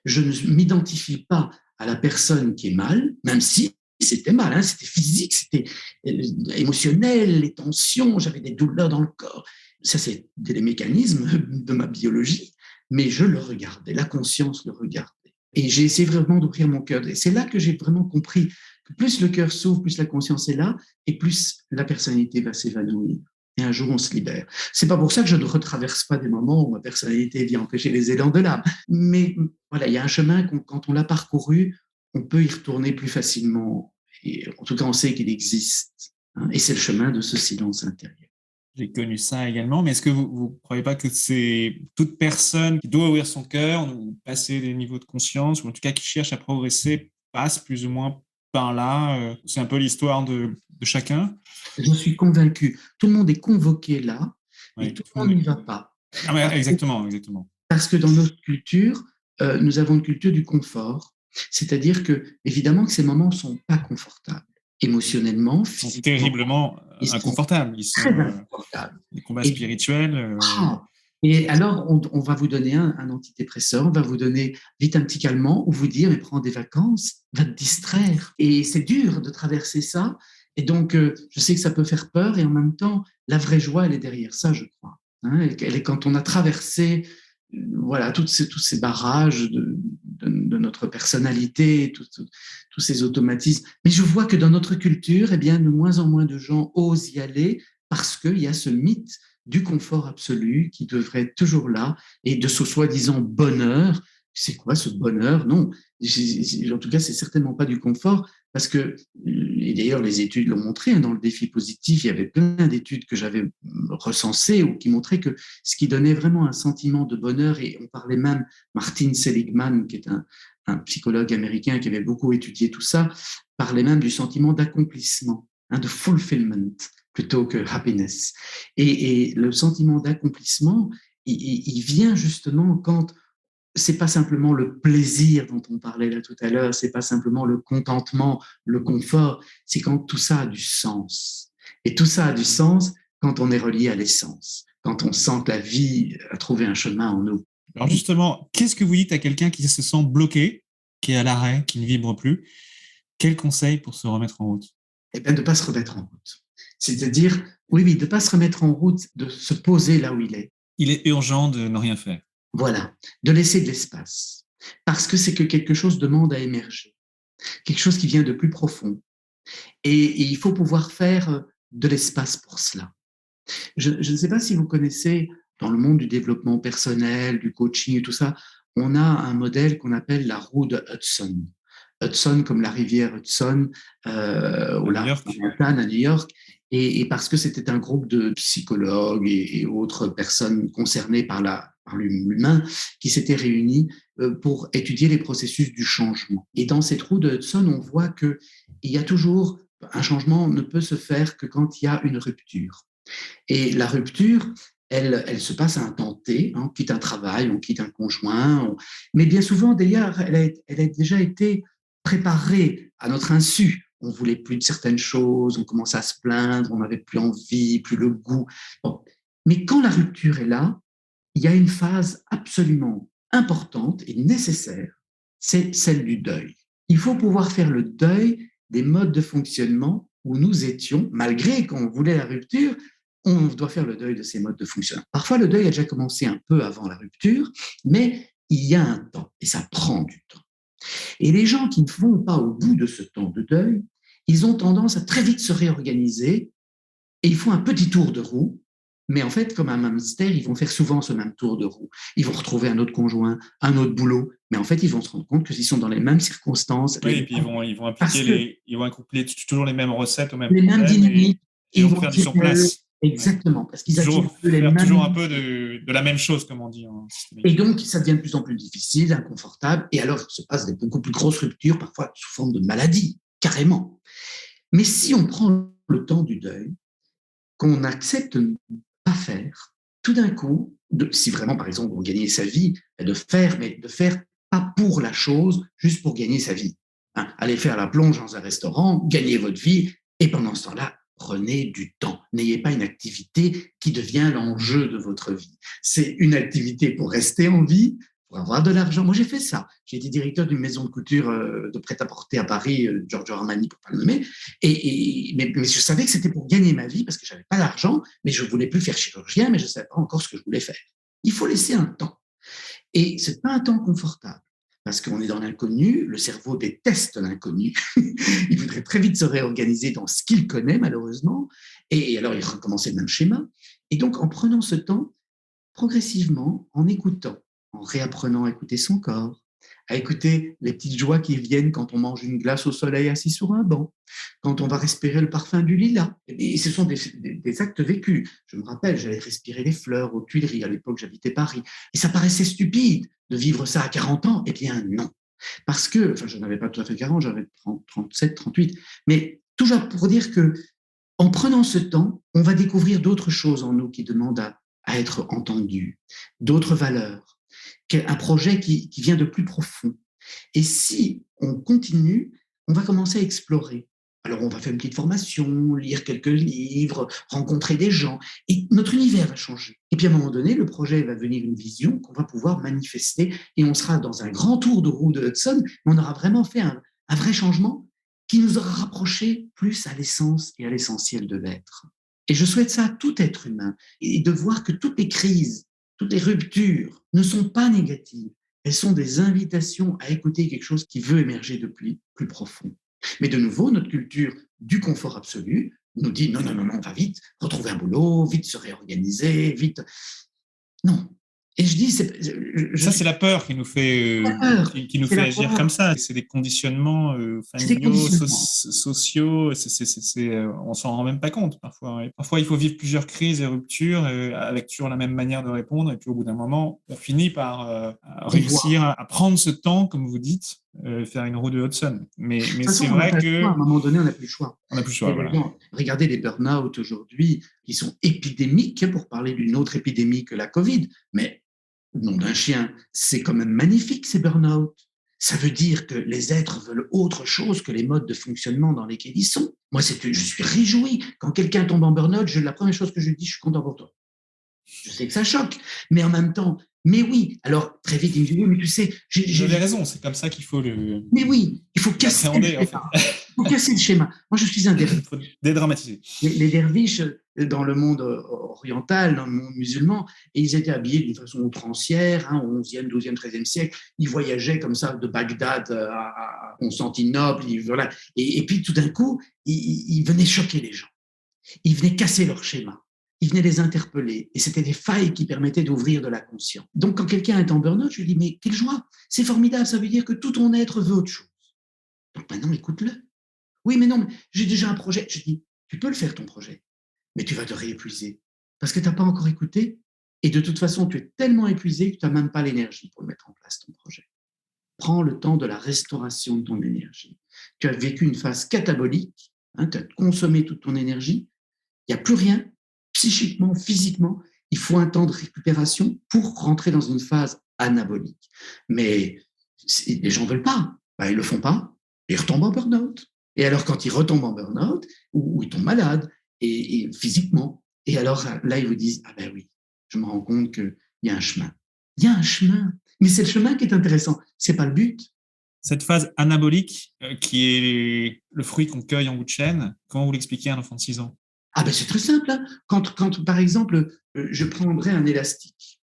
Je ne m'identifie pas à la personne qui est mal, même si c'était mal, c'était physique, c'était émotionnel, les tensions, j'avais des douleurs dans le corps. Ça, c'est des mécanismes de ma biologie, mais je le regardais, la conscience le regardait. Et j'ai essayé vraiment d'ouvrir mon cœur. Et c'est là que j'ai vraiment compris que plus le cœur s'ouvre, plus la conscience est là, et plus la personnalité va s'évanouir. Et un jour, on se libère. C'est pas pour ça que je ne retraverse pas des moments où ma personnalité vient empêcher les élans de l'âme. Mais voilà, il y a un chemin quand on l'a parcouru, on peut y retourner plus facilement. Et en tout cas, on sait qu'il existe. Hein, et c'est le chemin de ce silence intérieur. J'ai connu ça également, mais est-ce que vous croyez pas que c'est toute personne qui doit ouvrir son cœur, ou passer des niveaux de conscience, ou en tout cas qui cherche à progresser, passe plus ou moins par là? C'est un peu l'histoire de chacun. Je suis convaincu. Tout le monde est convoqué là, Oui, et tout le monde n'y va pas. Ah, mais exactement, exactement. Parce que dans notre culture, nous avons une culture du confort. C'est-à-dire que, évidemment, que ces moments ne sont pas confortables. Émotionnellement, Ils sont terriblement inconfortables. Ils sont très inconfortables. des combats spirituels. Et alors, on va vous donner un antidépresseur, on va vous donner vite un petit calmant, ou vous dire, mais prends des vacances, va te distraire. Et c'est dur de traverser ça. Et donc, je sais que ça peut faire peur, et en même temps, la vraie joie, elle est derrière ça, je crois. Hein, elle est quand on a traversé voilà, tous ces barrages de notre personnalité, tous ces automatismes. Mais je vois que dans notre culture, eh bien, de moins en moins de gens osent y aller parce qu'il y a ce mythe du confort absolu qui devrait être toujours là et de ce soi-disant bonheur. C'est quoi ce bonheur? Non, en tout cas, c'est certainement pas du confort parce que, et d'ailleurs les études l'ont montré, hein, dans le défi positif, il y avait plein d'études que j'avais recensées ou qui montraient que ce qui donnait vraiment un sentiment de bonheur, et on parlait même, Martin Seligman, qui est un psychologue américain qui avait beaucoup étudié tout ça, parlait même du sentiment d'accomplissement, hein, de fulfillment, plutôt que happiness. Et le sentiment d'accomplissement, il vient justement quand c'est pas simplement le plaisir dont on parlait là tout à l'heure, c'est pas simplement le contentement, le confort, c'est quand tout ça a du sens. Et tout ça a du sens quand on est relié à l'essence, quand on sent que la vie a trouvé un chemin en nous. Alors justement, qu'est-ce que vous dites à quelqu'un qui se sent bloqué, qui est à l'arrêt, qui ne vibre plus? Quel conseil pour se remettre en route? Eh bien, de ne pas se remettre en route. C'est-à-dire, oui, de ne pas se remettre en route, de se poser là où il est. Il est urgent de ne rien faire. Voilà, de laisser de l'espace. Parce que c'est que quelque chose demande à émerger. Quelque chose qui vient de plus profond. Et il faut pouvoir faire de l'espace pour cela. Je ne sais pas si vous connaissez, dans le monde du développement personnel, du coaching et tout ça, on a un modèle qu'on appelle la roue de Hudson. Hudson comme la rivière Hudson au large de Manhattan à New York. Et parce que c'était un groupe de psychologues et autres personnes concernées par l'humain qui s'étaient réunis pour étudier les processus du changement. Et dans cette roue de Hudson, on voit qu'il y a toujours, un changement ne peut se faire que quand il y a une rupture. Et la rupture, elle se passe à un temps T, hein, on quitte un travail, on quitte un conjoint, mais bien souvent, d'ailleurs, elle a déjà été préparée à notre insu. On voulait plus de certaines choses, on commençait à se plaindre, on n'avait plus envie, plus le goût. Bon. Mais quand la rupture est là, il y a une phase absolument importante et nécessaire, c'est celle du deuil. Il faut pouvoir faire le deuil des modes de fonctionnement où nous étions, malgré qu'on voulait la rupture, on doit faire le deuil de ces modes de fonctionnement. Parfois, le deuil a déjà commencé un peu avant la rupture, mais il y a un temps et ça prend du temps. Et les gens qui ne vont pas au bout de ce temps de deuil, ils ont tendance à très vite se réorganiser et ils font un petit tour de roue. Mais en fait, comme un hamster, ils vont faire souvent ce même tour de roue. Ils vont retrouver un autre conjoint, un autre boulot, mais en fait, ils vont se rendre compte qu'ils sont dans les mêmes circonstances. Oui, et puis ils vont accoupler toujours les mêmes recettes au même les mêmes dynamiques. Ils vont faire du surplace. Exactement, parce qu'ils attirent toujours un peu de la même chose, comme on dit. Et donc, ça devient de plus en plus difficile, inconfortable, et alors il se passe des beaucoup plus grosses ruptures, parfois sous forme de maladie, carrément. Mais si on prend le temps du deuil, qu'on accepte de ne pas faire, tout d'un coup, si vraiment, par exemple, on gagnait sa vie, de faire, mais de faire pas pour la chose, juste pour gagner sa vie. Hein, allez faire la plonge dans un restaurant, gagnez votre vie, et pendant ce temps-là, prenez du temps. N'ayez pas une activité qui devient l'enjeu de votre vie. C'est une activité pour rester en vie, pour avoir de l'argent. Moi, j'ai fait ça. J'ai été directeur d'une maison de couture de prêt-à-porter à Paris, Giorgio Armani, pour ne pas le nommer. Mais je savais que c'était pour gagner ma vie parce que je n'avais pas d'argent, mais je ne voulais plus faire chirurgien, mais je ne savais pas encore ce que je voulais faire. Il faut laisser un temps. Et ce n'est pas un temps confortable parce qu'on est dans l'inconnu. Le cerveau déteste l'inconnu. Il voudrait très vite se réorganiser dans ce qu'il connaît, malheureusement. Et alors, il recommençait le même schéma. Et donc, en prenant ce temps, progressivement, en écoutant, en réapprenant à écouter son corps, à écouter les petites joies qui viennent quand on mange une glace au soleil assis sur un banc, quand on va respirer le parfum du lilas. Et ce sont des actes vécus. Je me rappelle, j'allais respirer les fleurs aux Tuileries. À l'époque, j'habitais Paris. Et ça paraissait stupide de vivre ça à 40 ans. Eh bien, non. Parce que, enfin, je n'avais pas tout à fait 40, j'avais 30, 37, 38. Mais toujours pour dire que, en prenant ce temps, on va découvrir d'autres choses en nous qui demandent à être entendus, d'autres valeurs, un projet qui vient de plus profond. Et si on continue, on va commencer à explorer. Alors, on va faire une petite formation, lire quelques livres, rencontrer des gens, et notre univers va changer. Et puis, à un moment donné, le projet va devenir une vision qu'on va pouvoir manifester, et on sera dans un grand tour de roue de Hudson, mais on aura vraiment fait un vrai changement qui nous aura rapprochés plus à l'essence et à l'essentiel de l'être. Et je souhaite ça à tout être humain, et de voir que toutes les crises, toutes les ruptures ne sont pas négatives. Elles sont des invitations à écouter quelque chose qui veut émerger depuis plus profond. Mais de nouveau, notre culture du confort absolu nous dit non, non, non, non, on va vite retrouver un boulot, vite se réorganiser, vite. Non. Et je dis, ça, c'est la peur qui nous fait, qui nous fait agir comme ça. C'est des conditionnements familiaux, sociaux. On s'en rend même pas compte parfois. Et parfois, il faut vivre plusieurs crises et ruptures avec toujours la même manière de répondre. Et puis, au bout d'un moment, on finit par réussir à prendre ce temps, comme vous dites, faire une roue de Hudson. Mais c'est vrai que... À un moment donné, on n'a plus le choix. On n'a plus le choix, voilà. Regardez les burn-out aujourd'hui, qui sont épidémiques, pour parler d'une autre épidémie que la Covid. Mais nom d'un chien, c'est quand même magnifique, ces burn-out. Ça veut dire que les êtres veulent autre chose que les modes de fonctionnement dans lesquels ils sont. Moi, je suis réjoui. Quand quelqu'un tombe en burn-out, la première chose que je dis, je suis content pour toi. Je sais que ça choque, mais en même temps, mais oui. Alors, très vite, il me dit, oui, mais tu sais... J'avais raison, c'est comme ça qu'il faut le... Mais oui, il faut casser le schéma. Il faut casser le schéma. Moi, je suis un derviche. Il faut dédramatiser. Les derviches, dans le monde oriental, dans le monde musulman, et ils étaient habillés d'une façon outrancière, au XIe, XIIe, XIIIe siècle. Ils voyageaient comme ça de Bagdad à Constantinople. Voilà. Et puis, tout d'un coup, ils venaient choquer les gens. Ils venaient casser leur schéma. Ils venaient les interpeller. Et c'était des failles qui permettaient d'ouvrir de la conscience. Donc, quand quelqu'un est en burn-out, je lui dis, mais quelle joie, c'est formidable, ça veut dire que tout ton être veut autre chose. Donc maintenant, écoute-le. Oui, mais non, mais j'ai déjà un projet. Je dis, tu peux le faire, ton projet, mais tu vas te réépuiser parce que tu n'as pas encore écouté. Et de toute façon, tu es tellement épuisé que tu n'as même pas l'énergie pour le mettre en place, ton projet. Prends le temps de la restauration de ton énergie. Tu as vécu une phase catabolique, tu as consommé toute ton énergie. Il n'y a plus rien. Psychiquement, physiquement, il faut un temps de récupération pour rentrer dans une phase anabolique. Mais les gens ne veulent pas. Ils ne le font pas. Ils retombent en burn-out. Et alors, quand ils retombent en burn-out, ou ils tombent malades, et physiquement, et alors là, ils vous disent, ah ben oui, je me rends compte qu'il y a un chemin. Il y a un chemin. Mais c'est le chemin qui est intéressant. Ce n'est pas le but. Cette phase anabolique, qui est le fruit qu'on cueille en bout de chaîne, comment vous l'expliquez à un enfant de 6 ans? Ah ben c'est très simple. Hein. Quand, par exemple, je prendrais un élastique,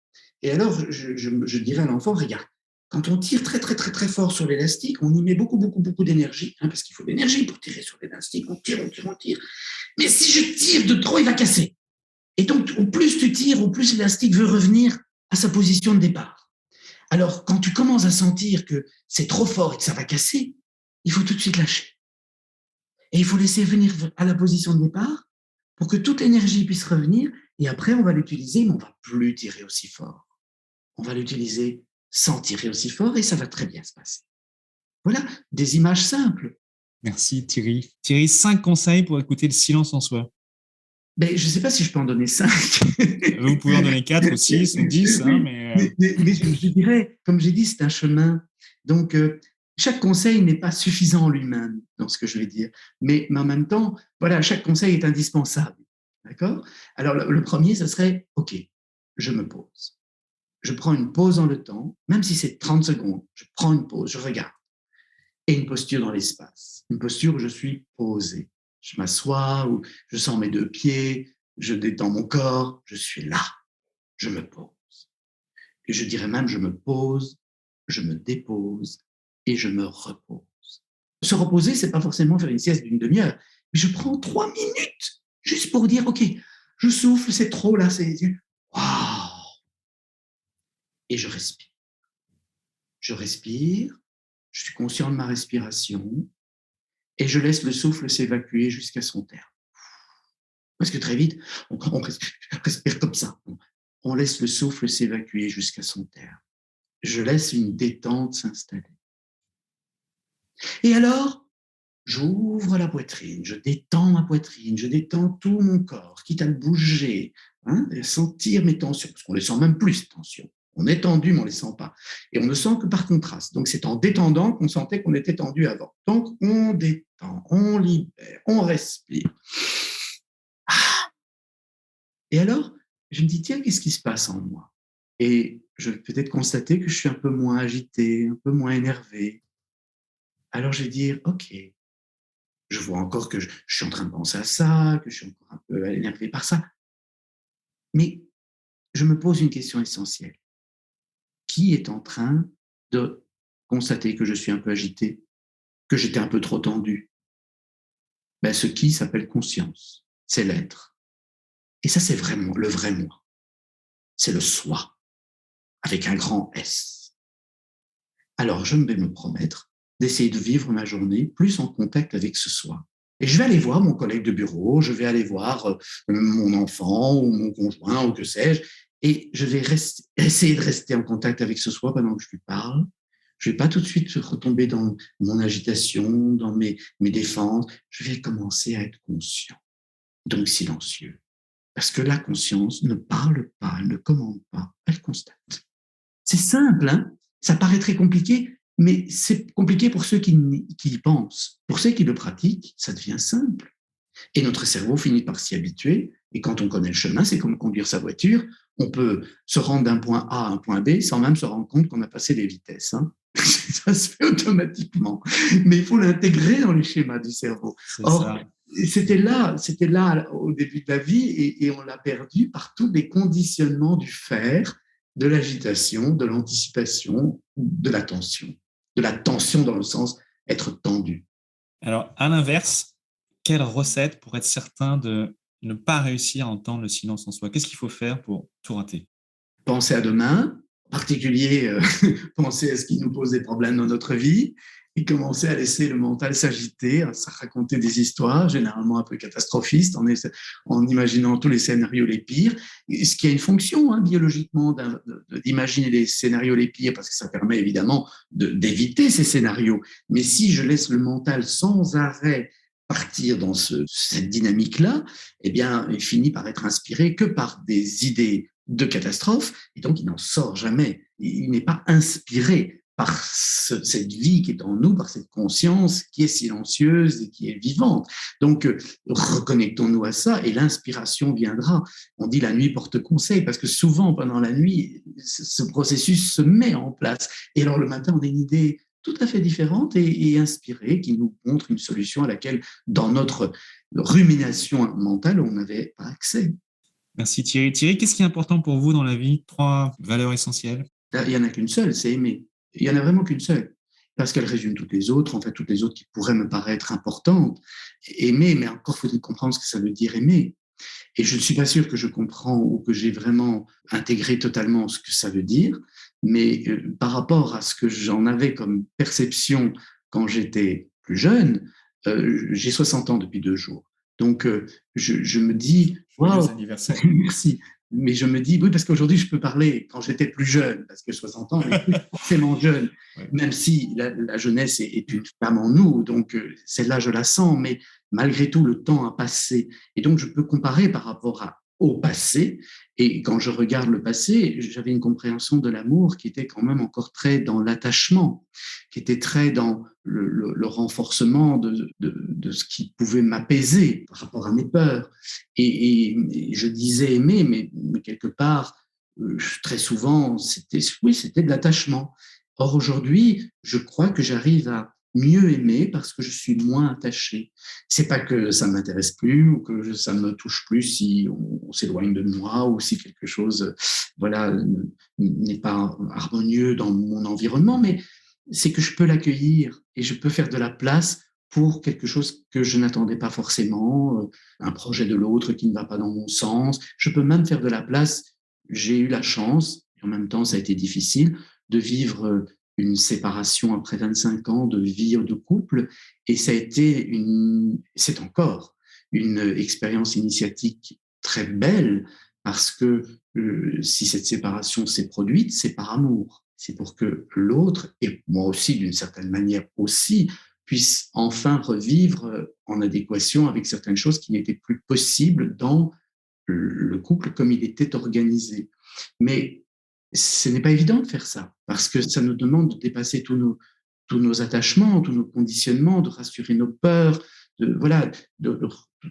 et alors je dirais à l'enfant, regarde, quand on tire très, très, très, très fort sur l'élastique, on y met beaucoup, beaucoup, beaucoup d'énergie, parce qu'il faut de l'énergie pour tirer sur l'élastique, on tire, on tire, on tire. Mais si je tire de trop, il va casser. Et donc, au plus tu tires, au plus l'élastique veut revenir à sa position de départ. Alors, quand tu commences à sentir que c'est trop fort et que ça va casser, il faut tout de suite lâcher. Et il faut laisser venir à la position de départ pour que toute l'énergie puisse revenir, et après, on va l'utiliser, mais on ne va plus tirer aussi fort. On va l'utiliser sans tirer aussi fort, et ça va très bien se passer. Voilà, des images simples. Merci Thierry. Thierry, 5 conseils pour écouter le silence en soi. Je ne sais pas si je peux en donner 5. Vous pouvez en donner 4 ou 6 ou 10. Mais je dirais, comme j'ai dit, c'est un chemin. Donc, chaque conseil n'est pas suffisant en lui-même, dans ce que je vais dire. Mais en même temps, voilà, chaque conseil est indispensable. D'accord ? Alors, le premier, ce serait, OK, je me pose. je prends une pause dans le temps, même si c'est 30 secondes, je prends une pause, je regarde. Et une posture dans l'espace, une posture où je suis posé. Je m'assois, ou je sens mes 2 pieds, je détends mon corps, je suis là, je me pose. Et je dirais même, je me pose, je me dépose et je me repose. Se reposer, c'est pas forcément faire une sieste d'une demi-heure, mais je prends 3 minutes juste pour dire, OK, je souffle, c'est trop là, c'est... Waouh! Et je respire. Je respire, je suis conscient de ma respiration et je laisse le souffle s'évacuer jusqu'à son terme. Parce que très vite, on respire comme ça. On laisse le souffle s'évacuer jusqu'à son terme. Je laisse une détente s'installer. Et alors, j'ouvre la poitrine, je détends ma poitrine, je détends tout mon corps, quitte à le bouger, sentir mes tensions, parce qu'on ne les sent même plus, ces tensions. On est tendu, mais on ne les sent pas. Et on ne sent que par contraste. Donc, c'est en détendant qu'on sentait qu'on était tendu avant. Donc, on détend, on libère, on respire. Et alors, je me dis, tiens, qu'est-ce qui se passe en moi? Et je vais peut-être constater que je suis un peu moins agité, un peu moins énervé. Alors, je vais dire, OK, je vois encore que je suis en train de penser à ça, que je suis encore un peu énervé par ça. Mais je me pose une question essentielle. Qui est en train de constater que je suis un peu agité, que j'étais un peu trop tendu? Ben, ce qui s'appelle conscience, c'est l'être. Et ça, c'est vraiment le vrai moi. C'est le soi, avec un grand S. Alors, je vais me promettre d'essayer de vivre ma journée plus en contact avec ce soi. Et je vais aller voir mon collègue de bureau, je vais aller voir mon enfant ou mon conjoint ou que sais-je, et je vais essayer de rester en contact avec ce soi pendant que je lui parle. Je ne vais pas tout de suite retomber dans mon agitation, dans mes défenses. Je vais commencer à être conscient, donc silencieux. Parce que la conscience ne parle pas, elle ne commande pas, elle constate. C'est simple, hein? Ça paraît très compliqué, mais c'est compliqué pour ceux qui y pensent. Pour ceux qui le pratiquent, ça devient simple. Et notre cerveau finit par s'y habituer. Et quand on connaît le chemin, c'est comme conduire sa voiture. On peut se rendre d'un point A à un point B sans même se rendre compte qu'on a passé les vitesses. Hein. Ça se fait automatiquement. Mais il faut l'intégrer dans les schémas du cerveau. Or, c'était là au début de la vie et on l'a perdu par tous les conditionnements du faire, de l'agitation, de l'anticipation, de la tension. De la tension dans le sens être tendu. Alors, à l'inverse, quelle recette pour être certain de ne pas réussir à entendre le silence en soi? Qu'est-ce qu'il faut faire pour tout rater? Penser à demain, en particulier penser à ce qui nous pose des problèmes dans notre vie, et commencer à laisser le mental s'agiter, à raconter des histoires, généralement un peu catastrophistes, en imaginant tous les scénarios les pires, ce qui a une fonction biologiquement d'imaginer les scénarios les pires, parce que ça permet évidemment d'éviter ces scénarios. Mais si je laisse le mental sans arrêt partir dans cette dynamique-là, eh bien, il finit par être inspiré que par des idées de catastrophe, et donc il n'en sort jamais. Il n'est pas inspiré par cette vie qui est en nous, par cette conscience qui est silencieuse et qui est vivante. Donc, reconnectons-nous à ça et l'inspiration viendra. On dit la nuit porte conseil, parce que souvent, pendant la nuit, ce processus se met en place. Et alors, le matin, on a une idée tout à fait différente et inspirée qui nous montre une solution à laquelle, dans notre rumination mentale, on n'avait pas accès. Merci Thierry. Thierry, qu'est-ce qui est important pour vous dans la vie? 3 valeurs essentielles. Il n'y en a qu'une seule, c'est aimer. Il n'y en a vraiment qu'une seule, parce qu'elle résume toutes les autres, en fait, toutes les autres qui pourraient me paraître importantes. Aimer, mais encore faut-il comprendre ce que ça veut dire aimer. Et je ne suis pas sûr que je comprends ou que j'ai vraiment intégré totalement ce que ça veut dire, mais par rapport à ce que j'en avais comme perception quand j'étais plus jeune, j'ai 60 ans depuis 2 jours. Donc, je me dis, joyeux anniversaire. Merci. Mais je me dis, oui, parce qu'aujourd'hui, je peux parler quand j'étais plus jeune, parce que 60 ans, on n'est plus forcément jeune, même si la jeunesse est une flamme en nous, donc celle-là, je la sens, mais malgré tout, le temps a passé. Et donc, je peux comparer par rapport au passé. Et quand je regarde le passé, j'avais une compréhension de l'amour qui était quand même encore très dans l'attachement, qui était très dans le renforcement de ce qui pouvait m'apaiser par rapport à mes peurs. Et je disais aimer, mais quelque part, très souvent, c'était de l'attachement. Or, aujourd'hui, je crois que j'arrive à mieux aimer parce que je suis moins attaché. C'est pas que ça ne m'intéresse plus ou que ça ne me touche plus si on s'éloigne de moi ou si quelque chose, voilà, n'est pas harmonieux dans mon environnement, mais c'est que je peux l'accueillir et je peux faire de la place pour quelque chose que je n'attendais pas forcément, un projet de l'autre qui ne va pas dans mon sens. Je peux même faire de la place. J'ai eu la chance, et en même temps ça a été difficile, de vivre une séparation après 25 ans de vie de couple, et ça a été c'est encore une expérience initiatique très belle, parce que si cette séparation s'est produite, c'est par amour. C'est pour que l'autre, et moi aussi d'une certaine manière aussi, puisse enfin revivre en adéquation avec certaines choses qui n'étaient plus possibles dans le couple comme il était organisé. Mais ce n'est pas évident de faire ça, parce que ça nous demande de dépasser tous nos attachements, tous nos conditionnements, de rassurer nos peurs, de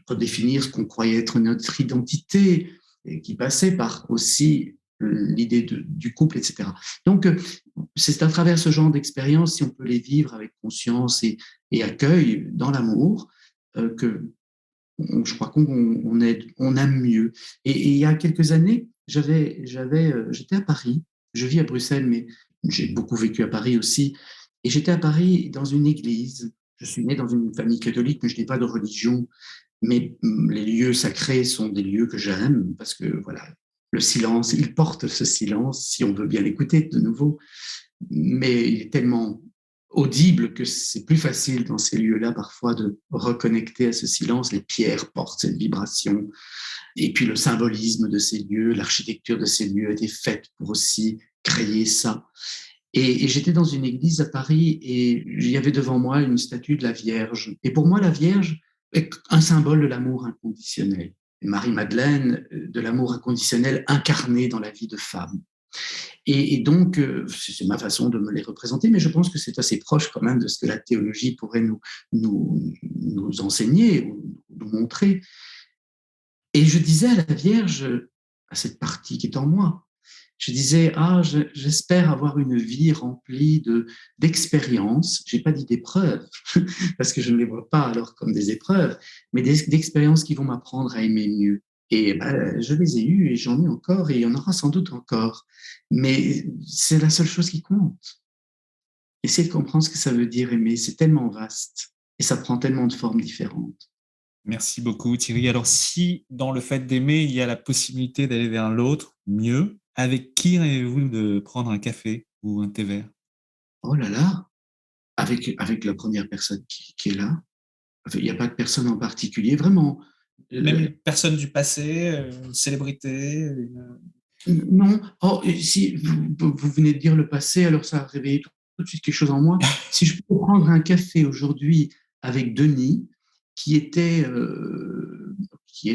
redéfinir ce qu'on croyait être notre identité, et qui passait par aussi l'idée du couple, etc. Donc, c'est à travers ce genre d'expérience, si on peut les vivre avec conscience et accueil dans l'amour, que je crois qu'on aime mieux. Et il y a quelques années, j'étais à Paris. Je vis à Bruxelles, mais j'ai beaucoup vécu à Paris aussi. Et j'étais à Paris dans une église. Je suis né dans une famille catholique, mais je n'ai pas de religion. Mais les lieux sacrés sont des lieux que j'aime parce que voilà, le silence, il porte ce silence si on veut bien l'écouter de nouveau. Mais il est tellement audible que c'est plus facile dans ces lieux-là parfois de reconnecter à ce silence. Les pierres portent cette vibration. Et puis le symbolisme de ces lieux, l'architecture de ces lieux a été faite pour aussi créer ça. Et j'étais dans une église à Paris et il y avait devant moi une statue de la Vierge. Et pour moi, la Vierge est un symbole de l'amour inconditionnel. Marie-Madeleine, de l'amour inconditionnel incarné dans la vie de femme. Et donc, c'est ma façon de me les représenter, mais je pense que c'est assez proche quand même de ce que la théologie pourrait nous enseigner ou nous montrer. Et je disais à la Vierge, à cette partie qui est en moi, je disais, j'espère avoir une vie remplie d'expériences. J'ai pas dit d'épreuves, parce que je ne les vois pas alors comme des épreuves, mais d'expériences qui vont m'apprendre à aimer mieux. Et je les ai eues et j'en ai encore et il y en aura sans doute encore. Mais c'est la seule chose qui compte. Essayer de comprendre ce que ça veut dire aimer, c'est tellement vaste et ça prend tellement de formes différentes. Merci beaucoup Thierry. Alors si dans le fait d'aimer, il y a la possibilité d'aller vers l'autre, mieux, avec qui rêvez-vous de prendre un café ou un thé vert? Oh là là, avec la première personne qui est là. Il n'y a pas de personne en particulier, vraiment. Même une personne du passé, une célébrité Non. Oh, si vous venez de dire le passé, alors ça a réveillé tout de suite quelque chose en moi. Si je peux prendre un café aujourd'hui avec Denis, qui est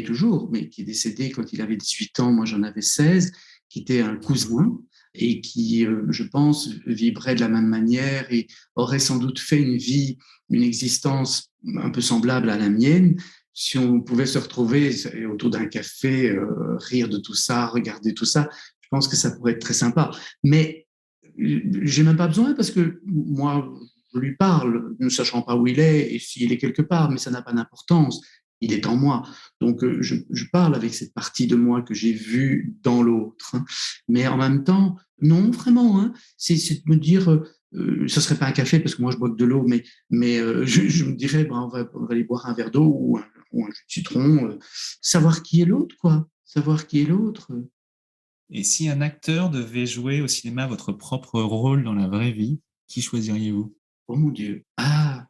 toujours, mais qui est décédé quand il avait 18 ans, moi j'en avais 16, qui était un cousin et qui, je pense, vibrait de la même manière et aurait sans doute fait une existence un peu semblable à la mienne, si on pouvait se retrouver autour d'un café, rire de tout ça, regarder tout ça, je pense que ça pourrait être très sympa. Mais j'ai même pas besoin parce que moi, je lui parle, ne sachant pas où il est et s'il est quelque part, mais ça n'a pas d'importance. Il est en moi. Donc, je parle avec cette partie de moi que j'ai vue dans l'autre. Mais en même temps, non, vraiment, hein, c'est de me dire, ce serait pas un café parce que moi je bois que de l'eau, mais je me dirais, on va aller boire un verre d'eau ou un jus de citron, savoir qui est l'autre, quoi. Savoir qui est l'autre. Et si un acteur devait jouer au cinéma votre propre rôle dans la vraie vie, qui choisiriez-vous? Oh mon Dieu. Ah,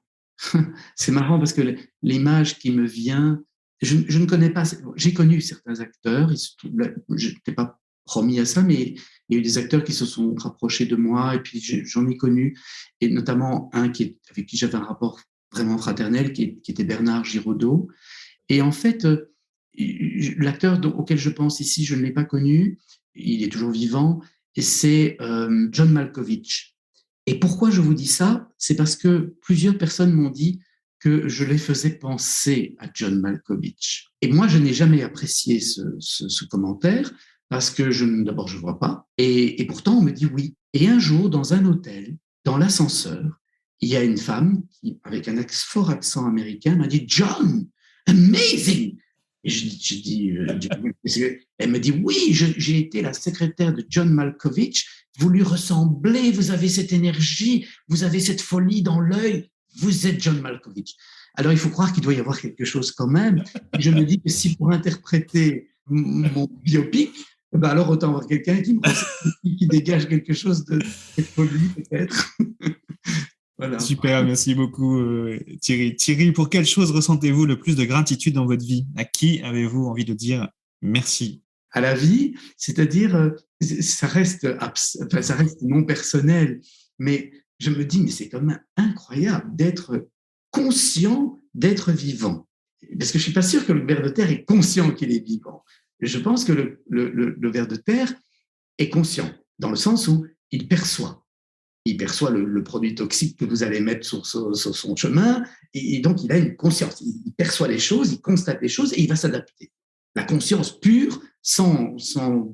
c'est marrant parce que l'image qui me vient, je ne connais pas, j'ai connu certains acteurs, je n'étais pas promis à ça, mais il y a eu des acteurs qui se sont rapprochés de moi et puis j'en ai connu, et notamment un avec qui j'avais un rapport vraiment fraternel, qui était Bernard Giraudot. Et en fait, l'acteur auquel je pense ici, je ne l'ai pas connu, il est toujours vivant, et c'est John Malkovich. Et pourquoi je vous dis ça? C'est parce que plusieurs personnes m'ont dit que je les faisais penser à John Malkovich. Et moi, je n'ai jamais apprécié ce commentaire, parce que d'abord, je ne vois pas. Et pourtant, on me dit oui. Et un jour, dans un hôtel, dans l'ascenseur, il y a une femme qui, avec un fort accent américain, m'a dit « John, amazing !» Et elle me dit « Oui, j'ai été la secrétaire de John Malkovich. Vous lui ressemblez, vous avez cette énergie, vous avez cette folie dans l'œil. Vous êtes John Malkovich. » Alors, il faut croire qu'il doit y avoir quelque chose quand même. Et je me dis que si pour interpréter mon biopic, ben alors autant avoir quelqu'un qui dégage quelque chose de folie peut-être. Voilà. Super, merci beaucoup Thierry. Thierry, pour quelle chose ressentez-vous le plus de gratitude dans votre vie? À qui avez-vous envie de dire merci? À la vie, c'est-à-dire, ça reste non personnel, mais je me dis, mais c'est quand même incroyable d'être conscient d'être vivant. Parce que je ne suis pas sûr que le ver de terre est conscient qu'il est vivant. Je pense que le ver de terre est conscient, dans le sens où il perçoit. Il perçoit le produit toxique que vous allez mettre sur son chemin, et donc il a une conscience. Il perçoit les choses, il constate les choses, et il va s'adapter. La conscience pure, sans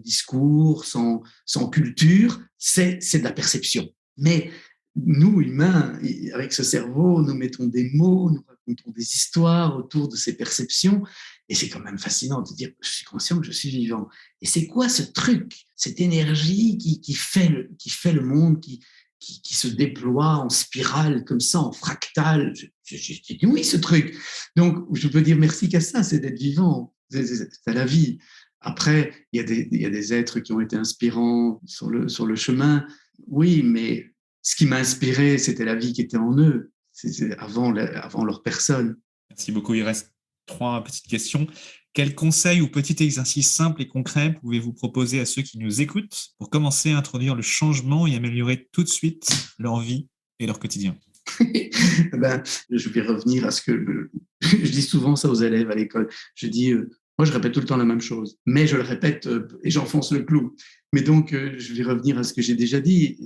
discours, sans culture, c'est de la perception. Mais nous, humains, avec ce cerveau, nous mettons des mots, nous racontons des histoires autour de ces perceptions, et c'est quand même fascinant de dire, je suis conscient que je suis vivant. Et c'est quoi ce truc, cette énergie qui fait le monde, qui se déploie en spirale comme ça, en fractal? J'ai dit oui, ce truc. Donc, je peux dire merci qu'à ça, c'est d'être vivant, c'est à la vie. Après, il y a des êtres qui ont été inspirants sur le chemin, oui, mais ce qui m'a inspiré, c'était la vie qui était en eux, c'est avant leur personne. Merci beaucoup. Il reste 3 petites questions. Quels conseils ou petits exercices simples et concrets pouvez-vous proposer à ceux qui nous écoutent pour commencer à introduire le changement et améliorer tout de suite leur vie et leur quotidien? Je vais revenir à ce que je dis souvent ça aux élèves à l'école. Je dis, moi je répète tout le temps la même chose, mais je le répète et j'enfonce le clou. Mais donc, je vais revenir à ce que j'ai déjà dit.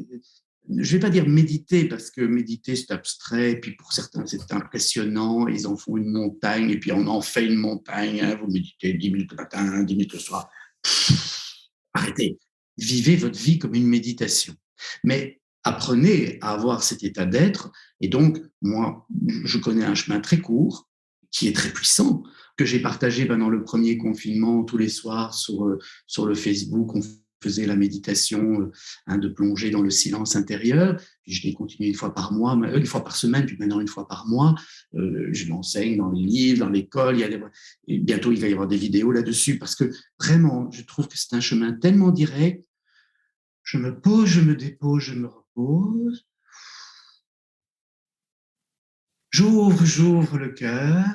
Je ne vais pas dire méditer, parce que méditer, c'est abstrait, et puis pour certains, c'est impressionnant, ils en font une montagne, et puis on en fait une montagne, hein, vous méditez 10 minutes le matin, 10 minutes le soir. Arrêtez, vivez votre vie comme une méditation. Mais apprenez à avoir cet état d'être, et donc, moi, je connais un chemin très court, qui est très puissant, que j'ai partagé pendant le premier confinement tous les soirs sur le Facebook. On faisais la méditation de plonger dans le silence intérieur. Puis je l'ai continué une fois par semaine, puis maintenant une fois par mois. Je l'enseigne dans les livres, dans l'école. Et bientôt, il va y avoir des vidéos là-dessus, parce que vraiment, je trouve que c'est un chemin tellement direct. Je me pose, je me dépose, je me repose. J'ouvre le cœur.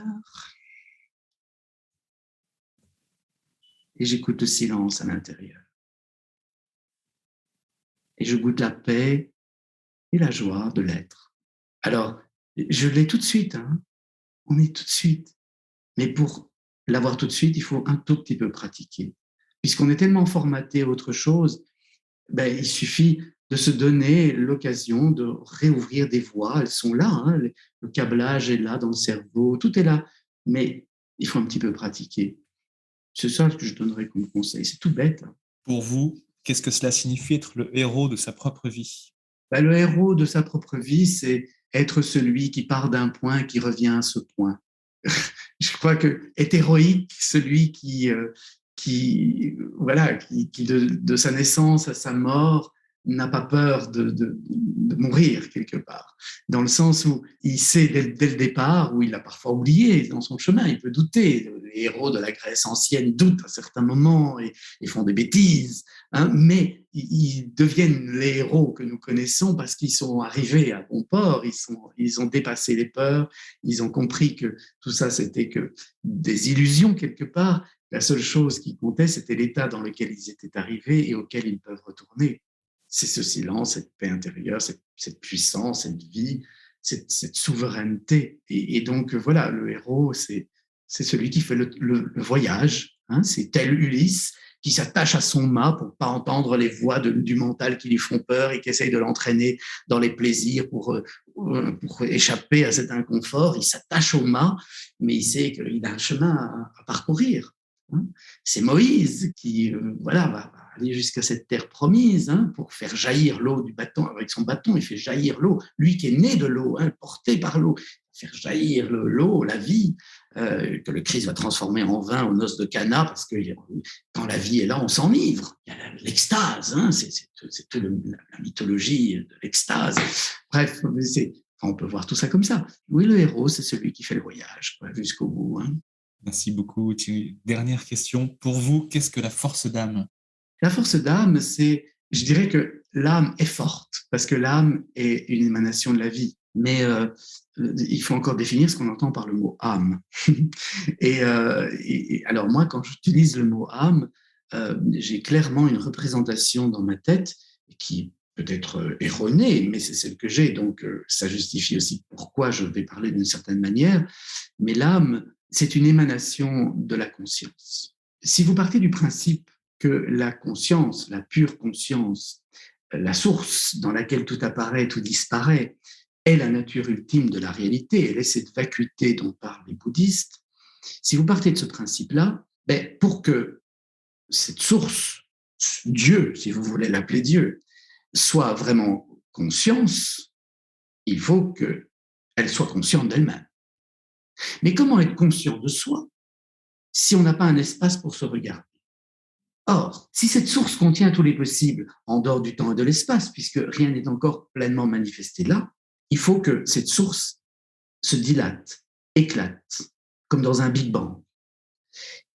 Et j'écoute le silence à l'intérieur. Et je goûte la paix et la joie de l'être. Alors, je l'ai tout de suite, hein. On est tout de suite. Mais pour l'avoir tout de suite, il faut un tout petit peu pratiquer. Puisqu'on est tellement formaté à autre chose, il suffit de se donner l'occasion de réouvrir des voies. Elles sont là, hein. Le câblage est là dans le cerveau, tout est là. Mais il faut un petit peu pratiquer. C'est ça que je donnerais comme conseil. C'est tout bête, hein. Pour vous, qu'est-ce que cela signifie être le héros de sa propre vie? Le héros de sa propre vie, c'est être celui qui part d'un point, qui revient à ce point. Je crois que est héroïque celui qui de sa naissance à sa mort, n'a pas peur de mourir quelque part, dans le sens où il sait dès le départ, où il a parfois oublié dans son chemin, il peut douter. Les héros de la Grèce ancienne doutent à certains moments et font des bêtises, hein, mais ils deviennent les héros que nous connaissons parce qu'ils sont arrivés à bon port, ils ont dépassé les peurs, ils ont compris que tout ça c'était que des illusions quelque part. La seule chose qui comptait, c'était l'état dans lequel ils étaient arrivés et auquel ils peuvent retourner. C'est ce silence, cette paix intérieure, cette puissance, cette vie, cette souveraineté. Et donc, voilà, le héros, c'est celui qui fait le voyage. Hein, c'est tel Ulysse qui s'attache à son mât pour ne pas entendre les voix du mental qui lui font peur et qui essayent de l'entraîner dans les plaisirs pour échapper à cet inconfort. Il s'attache au mât, mais il sait qu'il a un chemin à parcourir. hein. C'est Moïse qui va aller jusqu'à cette terre promise, hein, pour faire jaillir l'eau du bâton. Avec son bâton, il fait jaillir l'eau. Lui qui est né de l'eau, hein, porté par l'eau, faire jaillir l'eau, la vie, que le Christ va transformer en vin aux noces de Cana, parce que quand la vie est là, on s'enivre. Il y a l'extase, hein, c'est toute la mythologie de l'extase. Bref, on peut voir tout ça comme ça. Oui, le héros, c'est celui qui fait le voyage jusqu'au bout. Hein. Merci beaucoup, Thierry. Dernière question. Pour vous, qu'est-ce que la force d'âme? La force d'âme, je dirais que l'âme est forte, parce que l'âme est une émanation de la vie. Mais il faut encore définir ce qu'on entend par le mot âme. et alors moi, quand j'utilise le mot âme, j'ai clairement une représentation dans ma tête qui peut être erronée, mais c'est celle que j'ai, donc ça justifie aussi pourquoi je vais parler d'une certaine manière. Mais l'âme, c'est une émanation de la conscience. Si vous partez du principe que la conscience, la pure conscience, la source dans laquelle tout apparaît, tout disparaît, est la nature ultime de la réalité, elle est cette vacuité dont parlent les bouddhistes. Si vous partez de ce principe-là, pour que cette source, Dieu, si vous voulez l'appeler Dieu, soit vraiment conscience, il faut qu'elle soit consciente d'elle-même. Mais comment être conscient de soi si on n'a pas un espace pour se regarder? Or, si cette source contient tous les possibles en dehors du temps et de l'espace, puisque rien n'est encore pleinement manifesté là, il faut que cette source se dilate, éclate, comme dans un Big Bang.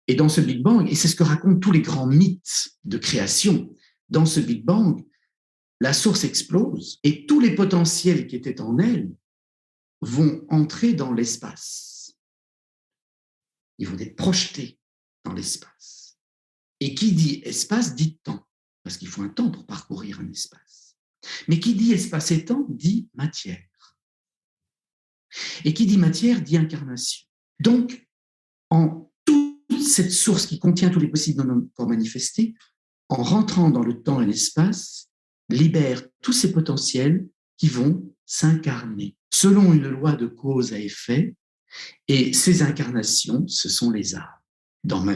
Et dans ce Big Bang, et c'est ce que racontent tous les grands mythes de création, dans ce Big Bang, la source explose et tous les potentiels qui étaient en elle vont entrer dans l'espace. Ils vont être projetés dans l'espace. Et qui dit espace dit temps, parce qu'il faut un temps pour parcourir un espace. Mais qui dit espace et temps dit matière. Et qui dit matière dit incarnation. Donc, en toute cette source qui contient tous les possibles pour manifester, en rentrant dans le temps et l'espace, libère tous ces potentiels qui vont s'incarner selon une loi de cause à effet. Et ces incarnations, ce sont les âmes, dans ma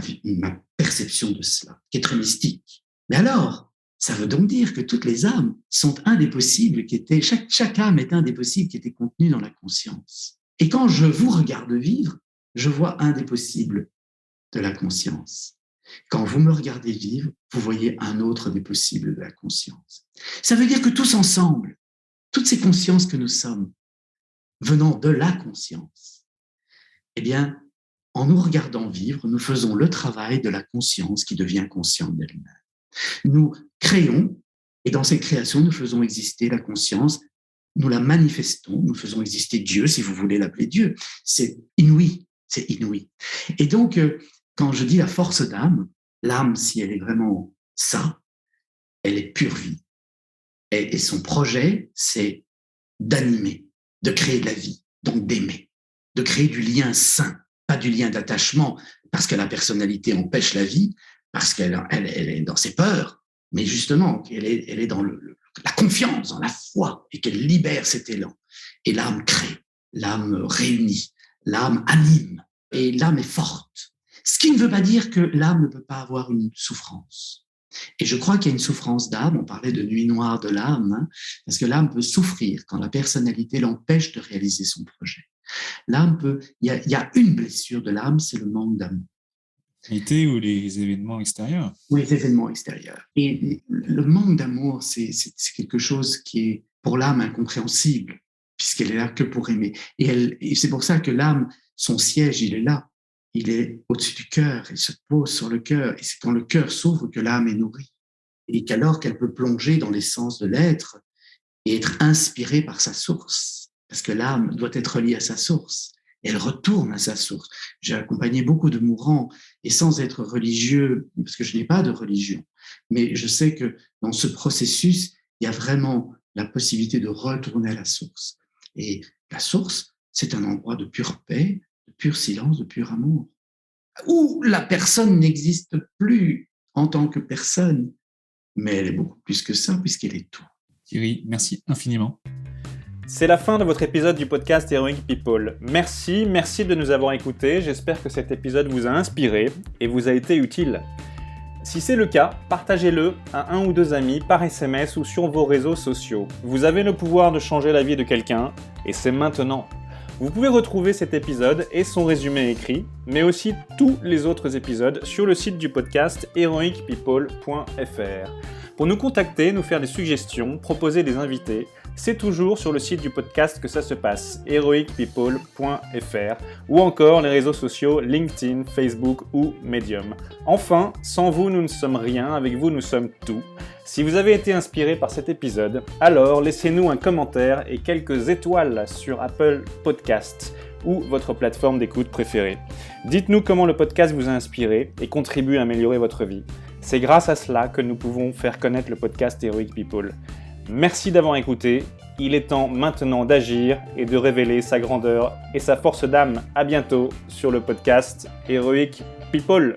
perception de cela, qui est très mystique. Mais alors, ça veut donc dire que toutes les âmes sont un des possibles qui étaient, chaque âme est un des possibles qui était contenu dans la conscience. Et quand je vous regarde vivre, je vois un des possibles de la conscience. Quand vous me regardez vivre, vous voyez un autre des possibles de la conscience. Ça veut dire que tous ensemble, toutes ces consciences que nous sommes, venant de la conscience, eh bien, en nous regardant vivre, nous faisons le travail de la conscience qui devient consciente d'elle-même. Nous créons, et dans cette création, nous faisons exister la conscience, nous la manifestons, nous faisons exister Dieu, si vous voulez l'appeler Dieu. C'est inouï, c'est inouï. Et donc, quand je dis la force d'âme, l'âme, si elle est vraiment ça, elle est pure vie. Et son projet, c'est d'animer, de créer de la vie, donc d'aimer, de créer du lien sain, pas du lien d'attachement, parce que la personnalité empêche la vie, parce qu'elle est dans ses peurs, mais justement, elle est dans la confiance, dans la foi, et qu'elle libère cet élan. Et l'âme crée, l'âme réunit, l'âme anime, et l'âme est forte. Ce qui ne veut pas dire que l'âme ne peut pas avoir une souffrance. Et je crois qu'il y a une souffrance d'âme, on parlait de nuit noire de l'âme, hein, parce que l'âme peut souffrir quand la personnalité l'empêche de réaliser son projet. L'âme il y a une blessure de l'âme, c'est le manque d'amour. Ou les événements extérieurs. Oui, les événements extérieurs. Et le manque d'amour, c'est quelque chose qui est pour l'âme incompréhensible, puisqu'elle est là que pour aimer. Et c'est pour ça que l'âme, son siège, il est là. Il est au-dessus du cœur, il se pose sur le cœur. Et c'est quand le cœur s'ouvre que l'âme est nourrie. Et qu'alors qu'elle peut plonger dans l'essence de l'être et être inspirée par sa source. Parce que l'âme doit être reliée à sa source. Elle retourne à sa source. J'ai accompagné beaucoup de mourants et sans être religieux, parce que je n'ai pas de religion, mais je sais que dans ce processus, il y a vraiment la possibilité de retourner à la source. Et la source, c'est un endroit de pure paix, de pur silence, de pur amour, où la personne n'existe plus en tant que personne, mais elle est beaucoup plus que ça, puisqu'elle est tout. Thierry, merci infiniment. C'est la fin de votre épisode du podcast Heroic People. Merci de nous avoir écoutés. J'espère que cet épisode vous a inspiré et vous a été utile. Si c'est le cas, partagez-le à 1 ou 2 amis par SMS ou sur vos réseaux sociaux. Vous avez le pouvoir de changer la vie de quelqu'un et c'est maintenant. Vous pouvez retrouver cet épisode et son résumé écrit, mais aussi tous les autres épisodes sur le site du podcast heroicpeople.fr. Pour nous contacter, nous faire des suggestions, proposer des invités, c'est toujours sur le site du podcast que ça se passe, heroicpeople.fr, ou encore les réseaux sociaux LinkedIn, Facebook ou Medium. Enfin, sans vous, nous ne sommes rien, avec vous, nous sommes tout. Si vous avez été inspiré par cet épisode, alors laissez-nous un commentaire et quelques étoiles sur Apple Podcasts ou votre plateforme d'écoute préférée. Dites-nous comment le podcast vous a inspiré et contribue à améliorer votre vie. C'est grâce à cela que nous pouvons faire connaître le podcast Heroic People. Merci d'avoir écouté. Il est temps maintenant d'agir et de révéler sa grandeur et sa force d'âme. À bientôt sur le podcast Heroic People.